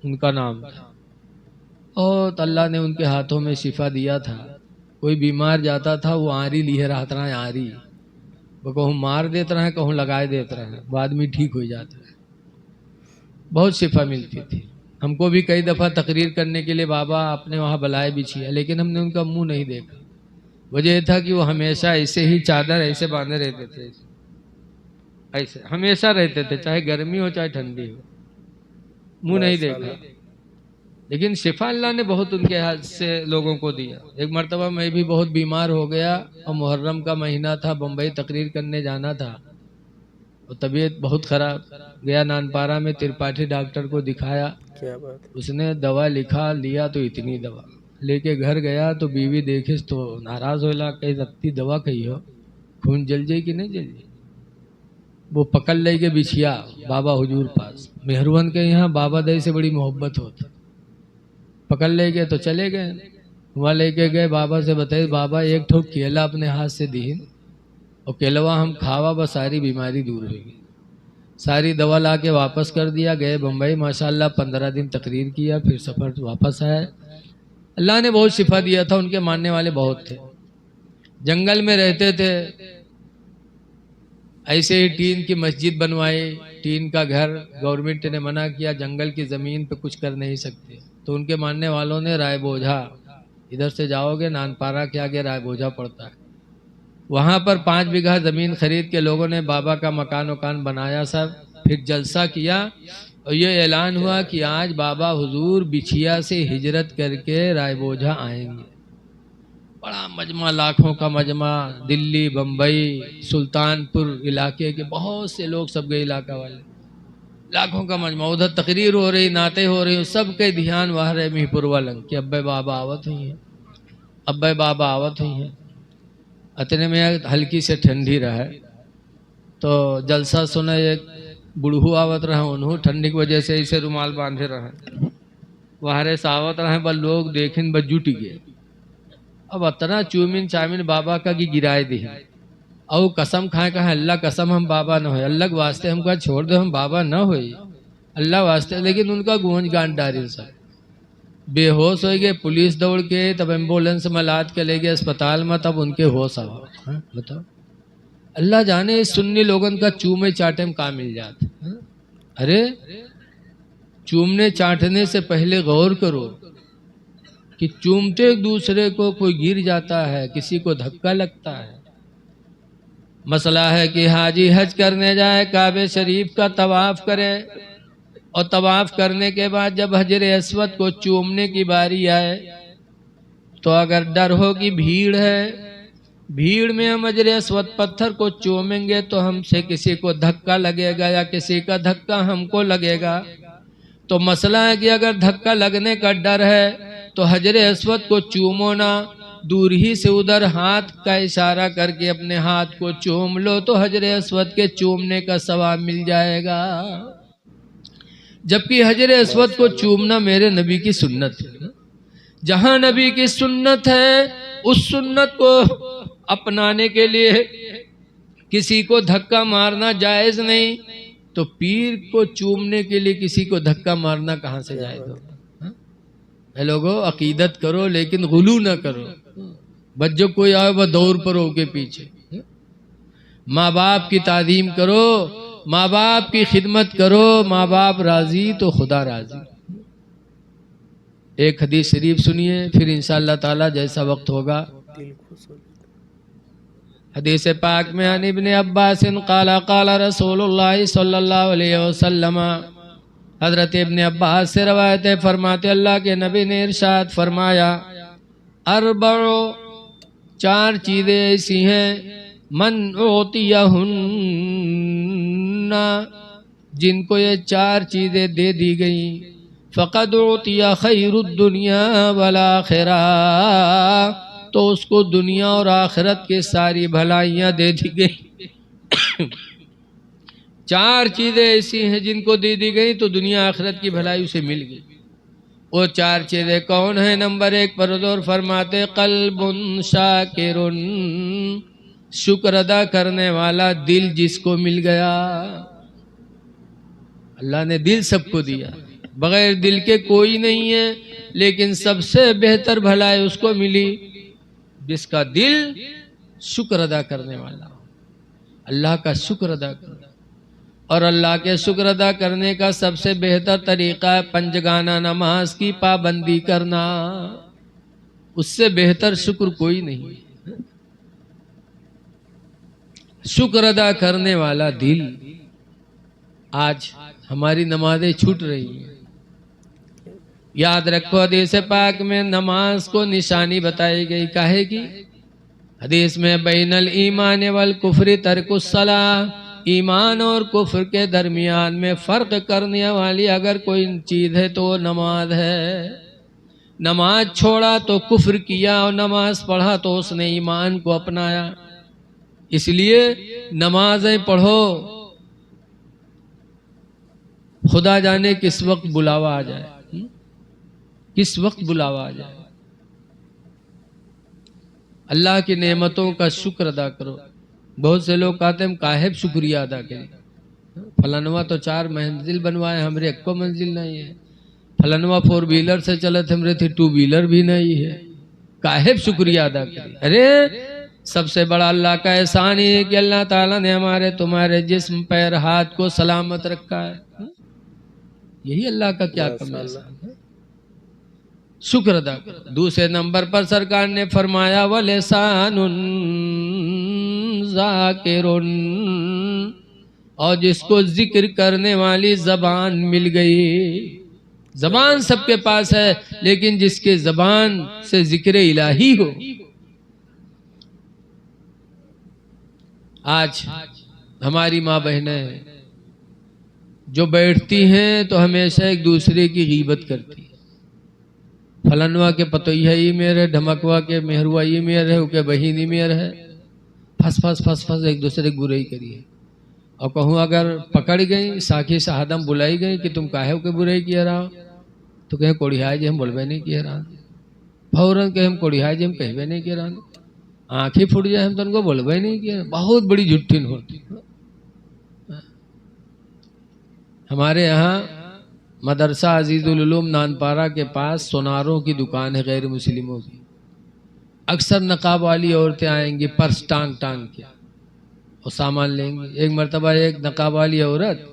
उनका नाम था, और अल्लाह ने उनके हाथों में शिफा दिया था। कोई बीमार जाता था वो आरी लिए रहता रहा, आरी वो कहूँ मार देता रहा, कहूँ लगाए देता रहा, वो आदमी ठीक हो जाता है। बहुत शिफा मिलती थी। हमको भी कई दफ़ा तकरीर करने के लिए बाबा अपने वहाँ बुलाए बिछिया, लेकिन हमने उनका मुंह नहीं देखा। वजह था कि वो हमेशा ऐसे ही चादर ऐसे बांधे रहते थे, ऐसे हमेशा रहते थे, चाहे गर्मी हो चाहे ठंडी हो, मुंह नहीं देखा। लेकिन शिफा अल्लाह ने बहुत उनके हाथ से लोगों को दिया। एक मरतबा मैं भी बहुत बीमार हो गया और मुहर्रम का महीना था, बम्बई तकरीर करने जाना था, और तबीयत बहुत खराब, गया नानपारा में त्रिपाठी डॉक्टर को दिखाया, क्या बात है। उसने दवा लिखा, लिया तो इतनी दवा लेके घर गया तो बीवी देखे तो नाराज होला, कहीं रत्ती दवा कही हो, खून जल जाए कि नहीं जल जाए। वो पकड़ ले के बिछिया बाबा हुजूर पास, मेहरवन के यहाँ बाबा दई से बड़ी मोहब्बत होती, पकड़ ले गए तो चले गए, वहाँ लेके गए बाबा से बताए बाबा एक ठोक केला अपने हाथ से दीन और केलवा हम खावा, बस सारी बीमारी दूर होगी। सारी दवा ला के वापस कर दिया, गए बम्बई, माशाल्लाह 15 दिन तकरीर किया, फिर सफर वापस आए। अल्लाह ने बहुत शिफा दिया था, उनके मानने वाले बहुत थे, जंगल में रहते थे, ऐसे ही टीन की मस्जिद बनवाई, टीन का घर, गवर्नमेंट ने मना किया जंगल की जमीन पे कुछ कर नहीं सकते, तो उनके मानने वालों ने राय बोझा, इधर से जाओगे नानपारा के आगे राय बोझा पड़ता है, वहां पर 5 बीघा जमीन खरीद के लोगों ने बाबा का मकान वकान बनाया सब, फिर जलसा किया और ये ऐलान हुआ कि आज बाबा हुजूर बिछिया से हिजरत करके रायबोझा आएंगे। बड़ा मजमा, लाखों का मजमा, दिल्ली, बम्बई, सुल्तानपुर इलाके के बहुत से लोग, सब गए इलाका वाले, लाखों का मजमा, उधर तकरीर हो रही, नाते हो रही, सबके ध्यान वह रहे मीरपुर वालन कि अब्बे बाबा आवत हुई है, अब्बे बाबा आवत हुई है। अतने में हल्की से ठंडी रहे तो जलसा सुना, एक बुढ़ू आवत रहे, उन्हों ठंडी की वजह से इसे रुमाल बांधे रहे, वहारे से आवत रहे, बस लोग देखिन बस जुट गए। अब अतना चूमिन चामिन बाबा का की गिराए दी, और कसम खाए कहा अल्लाह कसम हम बाबा न हो, अल्लाह के वास्ते हमका छोड़ दो, हम बाबा न हो अल्लाह वास्ते, लेकिन उनका गूंज गांठ डारी सब बेहोश हो गए। पुलिस दौड़ के तब एम्बुलेंस में लाद के ले गए अस्पताल में, तब उनके होश आवा। बताओ, अल्लाह जाने इस सुन्नी लोगन का चूमे चाटे में कहाँ मिल जाते। अरे चूमने चाटने से पहले गौर करो कि चूमते एक दूसरे को कोई गिर जाता है, किसी को धक्का लगता है। मसला है कि हाजी हज करने जाए, काबे शरीफ का तवाफ करे और तवाफ करने के बाद जब हजर अस्वद को चूमने की बारी आए तो अगर डर हो कि भीड़ है, भीड़ में हम हजर अस्वद पत्थर को चूमेंगे तो हमसे किसी को धक्का लगेगा या किसी का धक्का हमको लगेगा। तो मसला है कि अगर धक्का लगने का डर है तो हजर अस्वद को चूमो ना, दूर ही से उधर हाथ का इशारा करके अपने हाथ को चूम लो तो हजर अस्वद के चूमने का सवाब मिल जाएगा। जबकि हजर अस्वद को चूमना मेरे नबी की सुन्नत है। जहां नबी की सुन्नत है उस सुन्नत को अपनाने के लिए किसी को धक्का मारना जायज नहीं, तो पीर को चूमने के लिए किसी को धक्का मारना कहां से जायज होगा। है लोगों, अकीदत करो लेकिन गुलू ना करो, बस जो कोई आए वह दौड़ पड़ो के पीछे। माँ बाप की तादीम करो, माँ बाप की खिदमत करो, माँ बाप राजी तो खुदा राजी। एक हदीस शरीफ सुनिए, फिर इंशाअल्लाह ताला जैसा वक्त होगा। हदीस पाक में अन इब्ने अब्बास क़ाला क़ाला रसूलुल्लाह सल्लल्लाहु अलैहि वसल्लम, हजरत इब्ने अब्बास से रवायत है, फरमाते अल्लाह के नबी ने इरशाद फरमाया, अरबअ, 4 चीजें ऐसी हैं, मन उतियहुन्ना, जिनको ये 4 चीजें दे दी गई, फ़क़द उतिया खैरुद दुनिया वल आखिरा, तो उसको दुनिया और आखिरत की सारी भलाइयाँ दे दी गई। 4 चीजें ऐसी हैं जिनको दे दी गई तो दुनिया आखिरत की भलाई उसे मिल गई। वो 4 चीजें कौन है? नंबर 1 परदोर फरमाते, क़ल्बुन शाकिरुन, शुक्र अदा करने वाला दिल जिसको मिल गया। अल्लाह ने दिल सबको दिया, बगैर दिल के कोई नहीं है, लेकिन सबसे बेहतर भलाई उसको मिली जिसका दिल शुक्र अदा करने वाला, अल्लाह का शुक्र अदा करना। और अल्लाह के शुक्र अदा करने का सबसे बेहतर तरीका है पंजगाना नमाज की पाबंदी करना, उससे बेहतर शुक्र कोई नहीं। शुक्र अदा करने वाला दिल। आज हमारी नमाजें छूट रही हैं। याद रखो, हदीस पाक में नमाज को निशानी बताई गई, काहे की? हदीस में बैनल ईमान वल कुफ्री तर्कुस सलाह, ईमान और कुफ्र के दरमियान में फ़र्क करने वाली अगर कोई चीज़ है तो वो नमाज है। नमाज छोड़ा तो कुफ्र किया और नमाज पढ़ा तो उसने ईमान को अपनाया। इसलिए नमाजें पढ़ो, खुदा जाने किस वक्त बुलावा आ जाए, किस वक्त बुलावा आ जाए। अल्लाह की नेमतों का शुक्र अदा करो। बहुत से लोग कहते हैं हम काहे शुक्रिया अदा करें, फलानवा तो 4 मंजिल बनवाए, हमरे एको मंजिल नहीं है। फलानवा 4 व्हीलर से चले थे, हमरे थे 2 व्हीलर भी नहीं है, काहे शुक्रिया अदा करें। अरे सबसे बड़ा अल्लाह का एहसान ही है कि अल्लाह ताला ने हमारे तुम्हारे जिस्म पैर हाथ को सलामत रखा है। यही अल्लाह का क्या कम है, शुक्र अदा करो। दूसरे नंबर पर सरकार ने फरमाया वलिसानुन ज़ाकिरुन, और जिसको जिक्र करने वाली जबान मिल गई। जबान सबके पास है, लेकिन जिसके जबान से जिक्र इलाही हो। आज हमारी माँ बहनें जो बैठती हैं तो हमेशा एक दूसरे की गीबत करती है। फलनवा के पतोइया ही मेर है, ढमकवा के मेहरुआ ही मेर है, उके बहिन ही मेर है, फस फस फस फस एक दूसरे की बुराई करिए। और कहूँ अगर पकड़ गई साखी शहादम बुलाई गई कि तुम काहे के बुराई किया रहा, तो कहें कोड़िहाय जी हम बोलबे नहीं किया रहा, फौरन कहे हम कोड़िहाय जी हम कहबे नहीं किया रहा, आँखें फूट जाए हम तो उनको बोलबे नहीं किया। बहुत बड़ी झुट्ठिन होती। हमारे यहाँ मदरसा अजीजुल उलूम नानपारा के पास सोनारों की दुकान है गैर मुस्लिमों की। अक्सर नकाब वाली औरतें आएंगी पर्स टांग टांग के और सामान लेंगी। एक मरतबा एक नकाब वाली औरत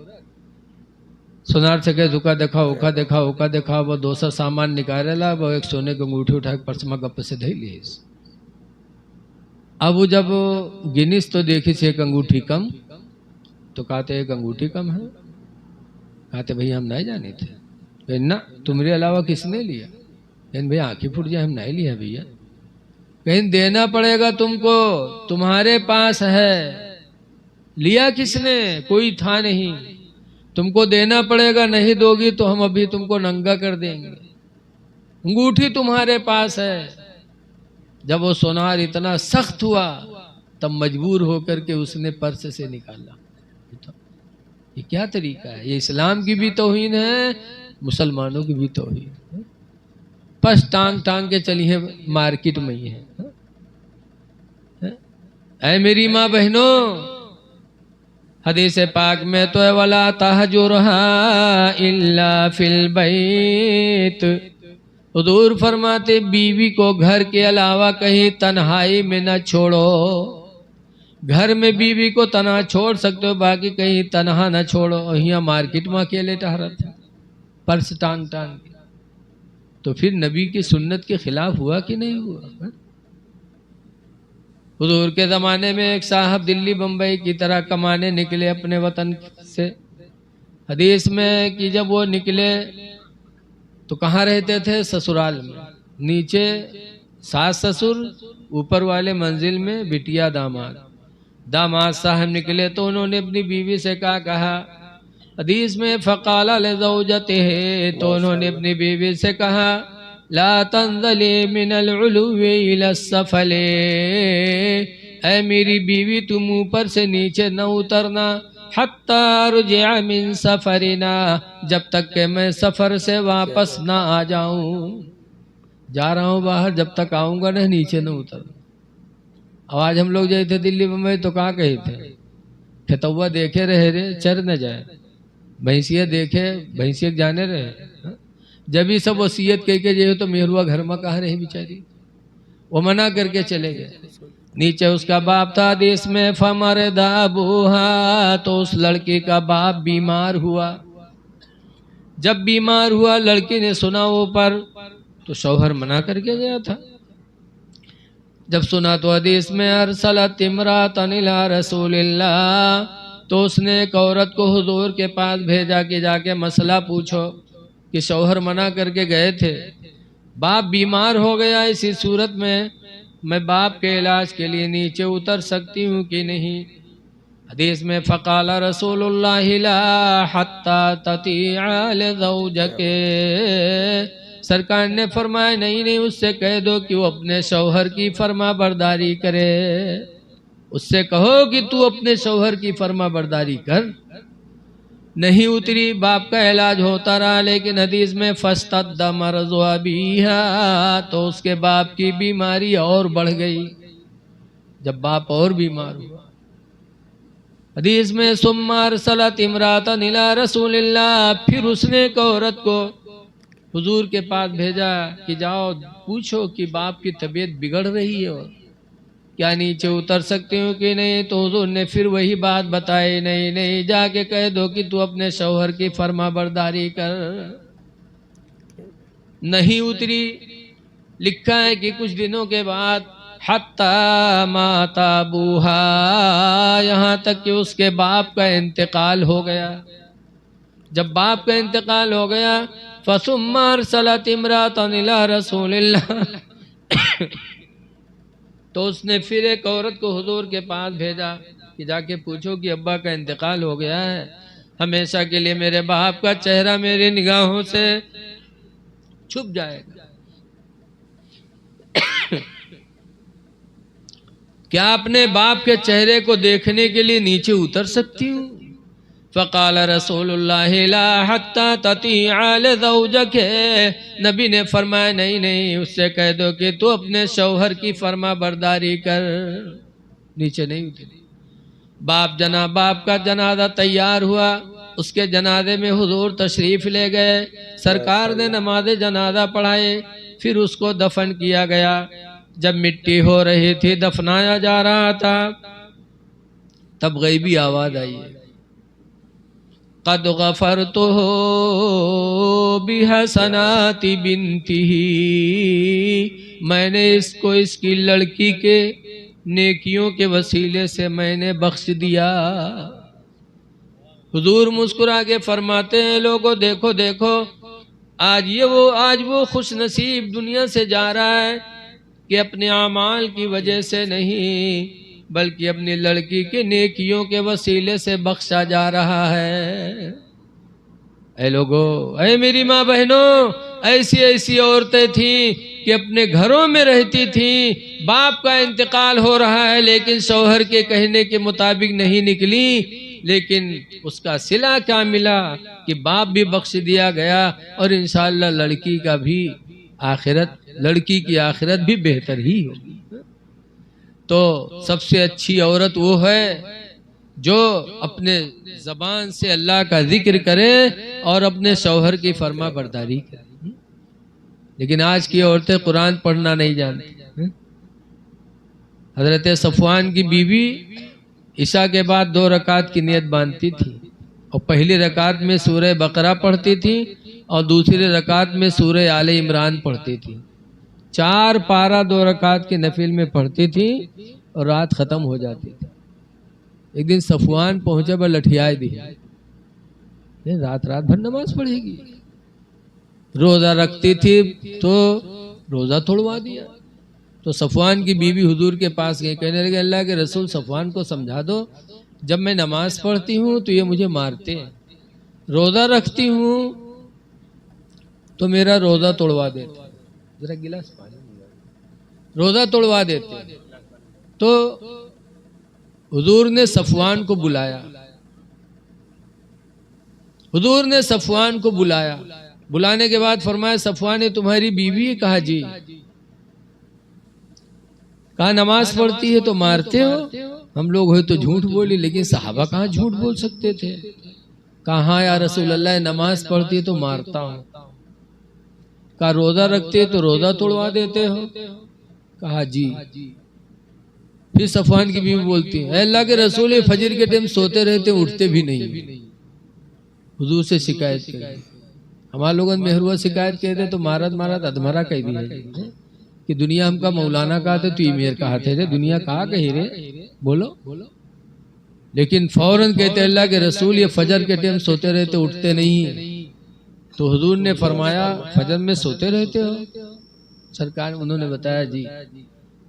सोनार से कहे धुका देखा ओका देखा ओका देखा, वो 200 सामान निकाले ला, वो एक सोने की अंगूठी उठा के पर्स में गप से धई ली। अब वो जब गिनीस तो देखी से एक अंगूठी कम, तो कहते एक अंगूठी कम है। कहते भैया हम नहीं जाने थे। ना तुम्हारे अलावा किसने लिया? कहीं भैया आंखें फूट जाए हम नहीं लिया भैया। कहीं देना पड़ेगा तुमको, तुम्हारे पास है, लिया किसने? कोई था नहीं, तुमको देना पड़ेगा, नहीं दोगी तो हम अभी तुमको नंगा कर देंगे। अंगूठी तुम्हारे पास है। जब वो सोनार इतना सख्त हुआ तब मजबूर होकर के उसने पर्स से निकाला। ये क्या तरीका है? ये इस्लाम की भी तौहीन है, मुसलमानों की भी तौहीन है। पर्स टांग टांग के चली है मार्केट में ही है। ऐ मेरी माँ बहनों, हदीस पाक में तो है वला तहजुरहा इल्ला फिल बैत। हुजूर फरमाते बीवी को घर के अलावा कहीं तन्हाई में न छोड़ो। घर में बीवी को तन्हा छोड़ सकते हो, बाकी कहीं तन्हा न छोड़ो। यहाँ मार्केट में अकेले टहरा था पर्स टांग टांग के, तो फिर नबी की सुन्नत के खिलाफ हुआ कि नहीं हुआ? हुजूर के ज़माने में एक साहब दिल्ली बम्बई की तरह कमाने निकले अपने वतन से। हदीस में कि जब वो निकले तो कहाँ रहते थे? ससुराल में। नीचे सास ससुर, ऊपर वाले मंजिल में बिटिया दामाद। दामाद साहब निकले तो उन्होंने अपनी बीवी से कहा हदीस में फ़क़ाला लिज़ौजतिही, तो उन्होंने अपनी बीवी से कहा ला तंज़ली मिनल उलुव्वि इलस्सफ़ली, ऐ मेरी बीवी तुम ऊपर से नीचे न उतरना, हत्ता रुजिअ मिन सफ़रिना, जब तक कि मैं सफ़र से वापस ना आ जाऊं। जा रहा हूँ बाहर, जब तक आऊँगा ना नीचे न उतरना। अब आज हम लोग गए थे दिल्ली में तो कहाँ गए थे? खेतौआ देखे रहे रे चर न जाए, भैंसिया देखे भैंसिया जाने रहे। जब ही सब वसीयत कह के जो तो मेहरुआ घर में कहाँ रही बेचारी, वो मना करके चले गए। नीचे उसका बाप था, देश में फमरदा अबूहा, तो उस लड़की का बाप बीमार हुआ। जब बीमार हुआ लड़की ने सुना ऊपर, तो शौहर मना करके गया था। जब सुना तो हदीस में अरसलत इमरातन इला रसूलिल्लाह, तो उसने एक औरत को हुजूर के पास भेजा कि जाके मसला पूछो कि शौहर मना करके गए थे, बाप बीमार हो गया, इसी सूरत में मैं बाप के इलाज के लिए नीचे उतर सकती हूँ कि नहीं? हदीस में फ़क़ाल रसूलुल्लाह ला हत्ता ततीअल ज़ौजके, सरकार ने फरमाया नहीं नहीं, उससे कह दो कि वो अपने शौहर की फर्मा बरदारी करे, उससे कहो कि तू अपने शौहर की फर्मा बरदारी कर। नहीं उतरी, बाप का इलाज होता रहा, लेकिन हदीस में फस्तद्द मर्ज़ु अबीहा, तो उसके बाप की बीमारी और बढ़ गई। जब बाप और बीमार हुआ, हदीस में सुम्मा अरसलत इमरातन इला रसूलिल्लाह, फिर उसने एक औरत को हुजूर के पास भेजा कि जाओ पूछो कि बाप की तबीयत बिगड़ रही है और क्या नीचे उतर सकते हो कि नहीं। तो हुजूर ने फिर वही बात बताई, नहीं नहीं, जाके कह दो कि तू अपने शौहर की फर्मा बरदारी कर। नहीं उतरी, लिखा है कि कुछ दिनों के बाद हत्ता माता बूहा, यहाँ तक कि उसके बाप का इंतकाल हो गया। जब बाप का इंतकाल हो गया, फसुम्मा अरसलत इमरातन इला रसूलिल्लाह, तो उसने फिर एक औरत को हुजूर के पास भेजा कि जाके पूछो कि अब्बा का इंतकाल हो गया है, हमेशा के लिए मेरे बाप का चेहरा मेरी निगाहों से छुप जाएगा, क्या अपने बाप के चेहरे को देखने के लिए नीचे उतर सकती हूँ। फ़क़ाल रसूलुल्लाह ला हत्ता ततीअल ज़ौजके, नबी ने फरमाया नहीं नहीं, उससे कह दो कि तू अपने शौहर की फर्मा बरदारी कर। नीचे नहीं उतरी। बाप का जनाजा तैयार हुआ, उसके जनाजे में हुजूर तशरीफ ले गए, सरकार ने नमाज जनाजा पढ़ाए, फिर उसको दफन किया गया। जब मिट्टी हो रही थी, दफनाया जा रहा था, तब गैबी आवाज आई है, क़द गफ़रतुहु बिहसनाति बिन्तिही, मैंने इसको इसकी लड़की के नेकियों के वसीले से मैंने बख्श दिया। हुजूर मुस्कुरा के फरमाते हैं, लोगों देखो देखो, आज वो खुश नसीब दुनिया से जा रहा है कि अपने आमाल की वजह से नहीं, बल्कि अपनी लड़की के नेकियों के वसीले से बख्शा जा रहा है। ऐ लोगों, ऐ मेरी माँ बहनों, ऐसी ऐसी औरतें थीं कि अपने घरों में रहती थीं, बाप का इंतकाल हो रहा है लेकिन शौहर के कहने के मुताबिक नहीं निकली, लेकिन उसका सिला क्या मिला कि बाप भी बख्श दिया गया और इंशाअल्लाह लड़की का भी आखिरत, लड़की की आखिरत भी बेहतर ही होगी। तो सबसे अच्छी औरत वो है जो अपने जबान से अल्लाह का जिक्र करे और अपने शौहर की फर्मा बरदारी करे। लेकिन आज की औरतें कुरान पढ़ना नहीं जानती। हजरत सफवान की बीवी ईशा के बाद 2 रकात की नियत बांधती थी और पहली रकात में सूरह बकरा पढ़ती थी और दूसरी रकात में सूरह आले इमरान पढ़ती थी। 4 पारा 2 रकात के नफिल में पढ़ती थी और रात खत्म हो जाती थी। एक दिन सफवान पहुंचे पर लठियाए दी, रात भर नमाज पढ़ेगी। रोजा रखती थी तो रोजा तोड़वा दिया। तो सफवान की बीवी हुजूर के पास गई, कहने लगे अल्लाह के रसूल, सफवान को समझा दो, जब मैं नमाज पढ़ती हूँ तो ये मुझे मारते हैं, रोजा रखती हूँ तो मेरा रोजा तोड़वा देते, जरा गिलास पानी, रोजा तोड़वा देते। तो हुजूर ने सफवान को बुलाया, हुजूर ने सफवान को बुलाया, बुलाने के बाद फरमाया सफवान ने तुम्हारी बीवी है? कहा जी। कहा नमाज पढ़ती है तो मारते हो? हम लोग हो तो झूठ बोली, लेकिन सहाबा कहाँ झूठ बोल सकते थे। कहा या रसूल अल्लाह, नमाज पढ़ती है तो मारता हूँ। कहा रोजा रखते तो रोजा तोड़वा देते हो? कहा जी। फिर सफवान की बीवी बोलती है अल्लाह के रसूल, फजर के टाइम सोते रहते उठते भी नहीं। हुजूर से शिकायत करी, हमारे लोगों ने मेहरुआ शिकायत कहते तो मारत अधमरा कह दिया कि दुनिया हमका मौलाना कहा थे, तू ईमेर कहा थे, दुनिया कहा कही रे, बोलो। लेकिन फौरन कहते अल्लाह के रसूल, ये फजर के टाइम सोते रहते उठते नहीं। तो हुजूर ने फरमाया फजर में सोते रहते हो? सरकार उन्होंने बताया जी।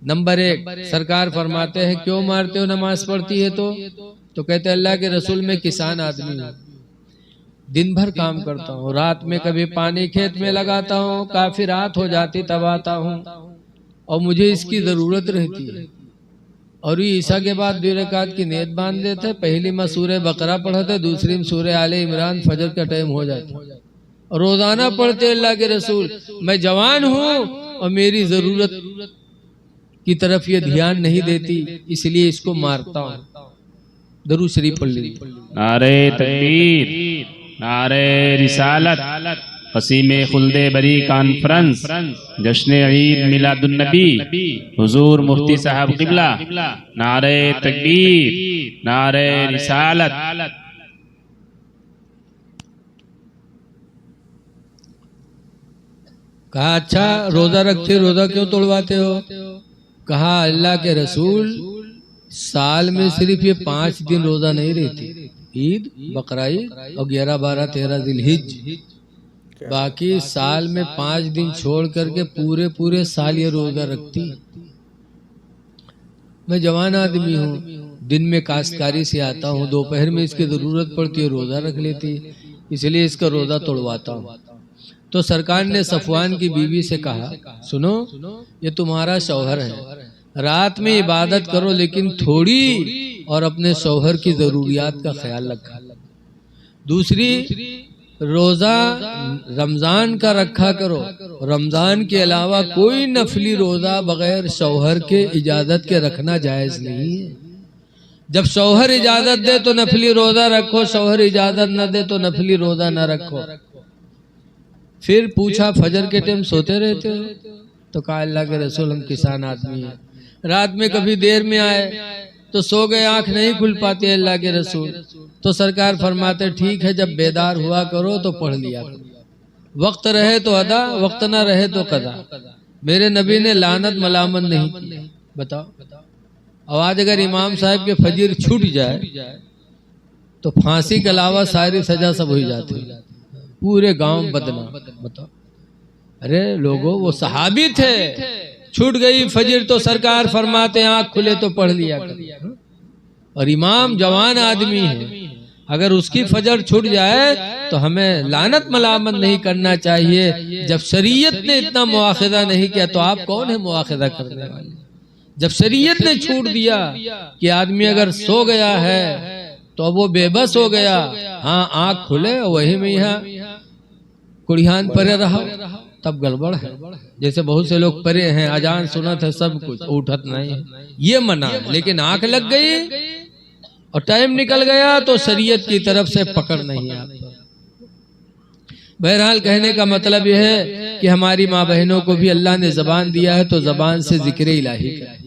नंबर 1, सरकार फरमाते हैं क्यों मारते हो नमाज पढ़ती है तो कहते हैं अल्लाह के रसूल मैं किसान आदमी हूँ, दिन भर काम करता हूँ, रात में कभी पानी खेत में लगाता हूँ, काफी रात हो जाती तब आता हूँ और मुझे इसकी जरूरत रहती है। और ये ईसा के बाद 2 रकात की नीयत बांध देते, पहली में सूरह बकरा पढ़ते, दूसरी में सूरह आले इमरान, फजर का टाइम हो जाता और रोजाना पढ़ते अल्लाह के रसूल मैं जवान हूँ और मेरी जरूरत की तरफ ये ध्यान नहीं देती इसलिए इसको मारता हूँ। दरूद शरीफ पढ़ लीजिए। नारे तकबीर, नारे रिसालत, वसीम खुल्दे बरी कॉन्फ्रेंस, जश्न ईद मिलादुन्नबी, हुजूर मुफ्ती साहब क़िबला, नारे तकबीर, नारे रिसालत। कहा अच्छा रोजा रखते रोजा क्यों तोड़वाते हो? कहा अल्लाह के रसूल साल में सिर्फ ये 5 दिन रोजा नहीं रहती, ईद बकरा ईद और 11, 12, 13 जिलहिज, बाकी साल में 5 दिन छोड़ करके पूरे साल ये रोजा रखती। मैं जवान आदमी हूँ, दिन में काश्तकारी से आता हूँ, दोपहर में इसकी जरूरत पड़ती है रोजा रख लेती, इसलिए इसका रोजा तोड़वाता हूँ। तो सरकार ने सफवान की बीवी से कहा सुनो ये तुम्हारा शौहर है, रात में इबादत करो लेकिन थोड़ी और अपने शौहर की जरूरियात का ख्याल रखा। दूसरी, रोजा रमजान का रखा करो, रमजान के अलावा कोई नफली रोजा बगैर शौहर के इजाजत के रखना जायज नहीं है। जब शौहर इजाजत दे तो नफली रोजा रखो, शौहर इजाजत न दे तो नफली रोजा न रखो। फिर पूछा फजर के टाइम सोते रहते हो? तो कहा अल्लाह के रसूल हम किसान आदमी हैं, रात में कभी देर में आए तो सो गए, आंख नहीं खुल पाती अल्लाह के रसूल। तो सरकार फरमाते ठीक है जब बेदार हुआ करो तो पढ़ लिया करो, वक्त रहे तो अदा, वक्त ना रहे तो कदा। मेरे नबी ने लानत मलामत नहीं की। बताओ, और आज अगर इमाम साहब के फजर छूट जाए तो फांसी के अलावा सारी सजा सब हो जाती है, पूरे गांव बदनाम। बताओ, अरे लोगों वो सहाबी थे, छूट गई फजर तो सरकार फरमाते आंख खुले तो पढ़ लिया कर। और इमाम जवान आदमी है, अगर उसकी फजर छूट जाए तो हमें लानत मलामत नहीं करना चाहिए। जब शरीयत ने इतना मुआखिदा नहीं किया तो आप कौन है मुआखिदा करने वाले? जब शरीयत ने छूट दिया कि आदमी अगर सो गया है तो वो बेबस हो गया, हाँ आंख खुले वही में यहाँ कुड़ियान परे रहा, तब गड़बड़ है। जैसे बहुत से लोग परे हैं, अजान सुनत है सब कुछ, उठत नहीं है, ये मना। लेकिन आंख लग गई और टाइम निकल गया तो शरीयत की तरफ से पकड़ नहीं आता। बहरहाल कहने का मतलब यह है कि हमारी माँ बहनों को भी अल्लाह ने जबान दिया है तो जबान से जिक्र इलाही करें।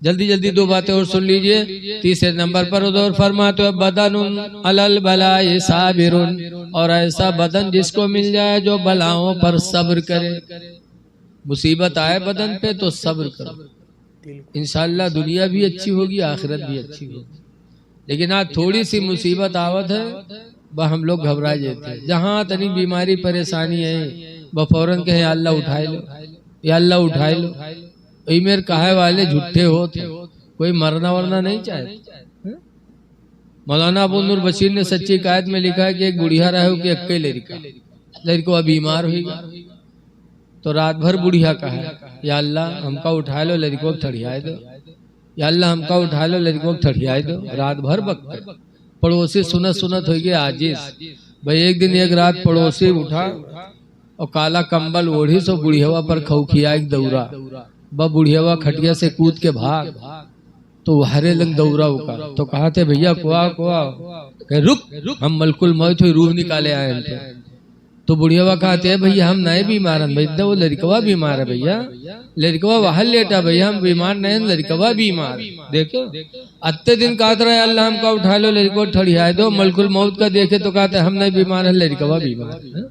जल्दी जल्दी 2 बातें और सुन लीजिए। तीसरे नंबर पर उदौर फरमाते हो बदनुन अलल बलाए साबिरुन, और ऐसा बदन जिसको मिल जाए जो बलाओं पर सब्र करे। मुसीबत आए बदन पे तो सब्र करो, इंशाअल्लाह दुनिया भी अच्छी होगी आखिरत भी अच्छी होगी। लेकिन आज थोड़ी सी मुसीबत आवत है वह हम लोग घबरा जाते हैं। जहाँ तनी बीमारी परेशानी है वह फौरन कहे अल्लाह उठाए लो, या अल्लाह उठाए लो। मेरे कहे वाले झूठे होते, कोई मरना वरना नहीं चाहे। मौलाना अबू नूर बशीर ने सच्ची कायद में लिखा है कि एक बुढ़िया रहे कि अक्के लड़का बीमार हुई तो रात भर बुढ़िया कहा या अल्लाह हमका उठा लो लड़को ठड़ियाए दो, या अल्लाह हमका उठा लो लड़को ठड़ियाए दो। रात भर बकते, पड़ोसी सुनत सुनत हो गए आजिज। भाई एक दिन एक रात पड़ोसी उठा और काला कंबल ओढ़ी सो बुढ़िया पर खौखिया एक दौरा। ब बुढ़िया खटिया से कूद के भाग तो हरे लंग दौरा उका तो कहा थे भैया कुआ कुआ, रुक हम मलकुल मौत हुई रूह निकाले आए। तो बुढ़िया कहते हैं भैया हम नए बीमार हैं। भैया वो लड़कवा बीमार है, भैया लड़कवा बाहर लेटा, भैया हम बीमार नहीं, लड़कवा बीमार। देखो अत्ते दिन कहते रहे अल्लाह हमका उठा लो लड़को ठड़िया दो, मलकुल मौत का देखे तो कहते हम नहीं बीमार है, लड़कवा बीमार।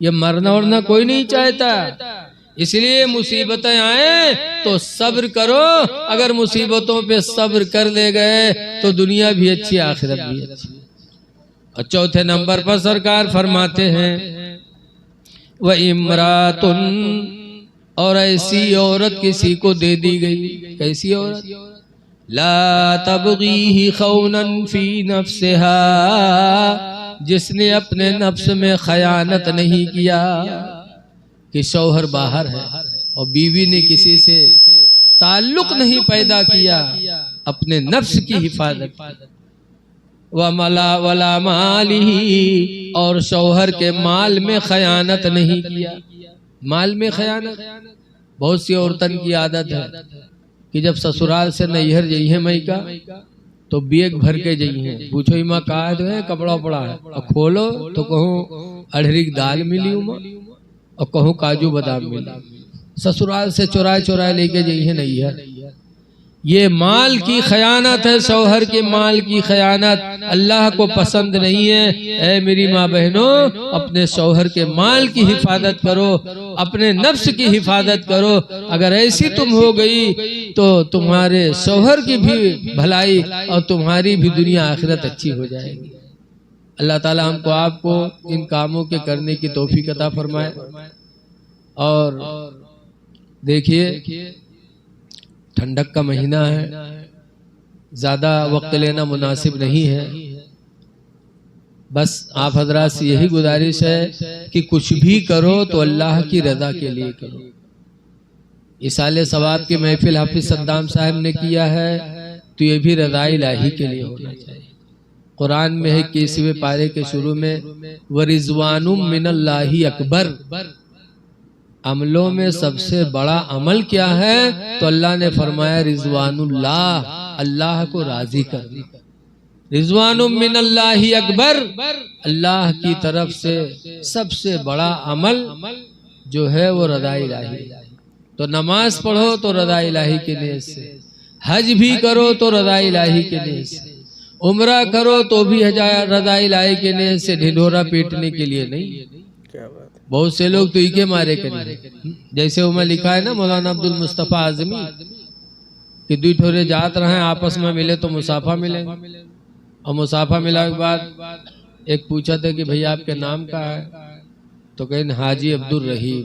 ये मरना वरना कोई नहीं चाहता, इसलिए मुसीबतें आए तो सब्र करो। अगर मुसीबतों पे सब्र कर ले गए तो दुनिया भी अच्छी आखिरत भी अच्छी। और चौथे नंबर पर सरकार फरमाते हैं व इमरातुन और ऐसी औरत किसी को दे दी गई। कैसी औरत? ला तबगीही खौनन फी नफ्सिहा, जिसने अपने नफ्स में खयानत नहीं किया कि शौहर बाहर है और बीवी ने किसी से ताल्लुक नहीं पैदा किया, अपने नफ्स की हिफाजत। वला मालिही, और शौहर के माल में खयानत नहीं किया। माल में खयानत बहुत सी औरतन की आदत है कि जब ससुराल से नैहर जई है मई का तो बैग भर के जई है, पूछो इमा कहा तो है कपड़ा पड़ा है, और खोलो तो कहूँ अढ़री की दाल मिली उमा और कहूँ काजू बादाम मिली। ससुराल से चुराए चुराए लेके जई है नैहर। ये माल की खयानत है, शौहर के माल की खयानत अल्लाह को पसंद नहीं है। ऐ मेरी माँ बहनों, अपने शौहर के माल की हिफाजत करो, अपने नफ्स की हिफाजत करो। अगर ऐसी तुम हो गई तो तुम्हारे शौहर की भी भलाई और तुम्हारी भी दुनिया आखिरत अच्छी हो जाएगी। अल्लाह ताला हमको आपको इन कामों के करने की तौफीक अता फरमाए। और देखिए, ठंडक का महीना है, ज्यादा वक्त लेना मुनासिब नहीं है। बस आप हजरात से यही गुजारिश है कि कुछ भी करो तो अल्लाह की रजा के लिए करो। इसाले सवाब की महफिल हाफिज सद्दाम साहब ने किया है तो ये भी रजा इलाही के लिए होना चाहिए। कुरान में है 21वें पारे के शुरू में वरिज़वानुम मिनल्लाहि अकबर, अमलों में सबसे बड़ा अमल क्या है? तो अल्लाह ने फरमाया रिजवानुल्लाह, अल्लाह को राजी करना। रिजवानुम मिनल्लाहि अकबर, अल्लाह की तरफ से सबसे बड़ा अमल जो है वो रज़ा इलाही। तो नमाज पढ़ो तो रज़ा इलाही के नियत से, हज भी करो तो रज़ा इलाही के नियत से, उम्रा करो तो भी रज़ा इलाही के नियत से, ढिढोरा पीटने के लिए नहीं। बहुत से लोग तो इके मारे करेंगे। जैसे उमें लिखा है ना मौलाना अब्दुल मुस्तफा आजमी कि दुई ठोरे जात रहे आपस में मिले तो मुसाफा मिलेंगे। और मुसाफा मिला के बाद एक पूछा था कि भैया आपके नाम क्या है? तो कहें हाजी अब्दुल रहीम।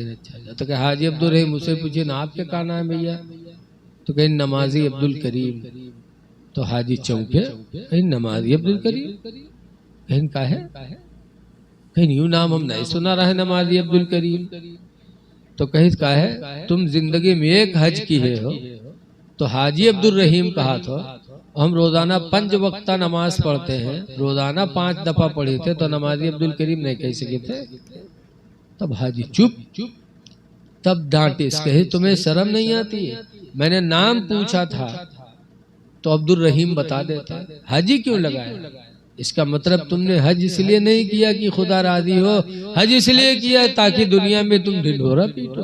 अच्छा, तो कहे हाजी अब्दुल रहीम, मुझसे पूछिए ना आपके क्या नाम है भैया? तो कहें नमाजी अब्दुल करीम। तो हाजी चौंके, कहीं नमाजी अब्दुल करीम, कहीं का है? कहीं यूं नाम हम नहीं सुना रहे नमाजी अब्दुल करीम। तो कहीं का है तुम जिंदगी में एक हज की है हो तो हाजी अब्दुल रहीम कहा था। हम रोजाना 5 वक्त नमाज पढ़ते हैं, रोजाना 5 दफा पढ़े थे तो नमाजी अब्दुल करीम नहीं कह सके थे। तब हाजी चुप। तब डांटे, कहे तुम्हें शर्म नहीं आती है? मैंने नाम पूछा था तो अब्दुल रहीम बता देता, हाजी क्यों लगाया? इसका मतलब तुमने हज इसलिए नहीं किया कि खुदा राजी हो, हज इसलिए किया ताकि दुनिया में तुम ढिढोरा पीटो।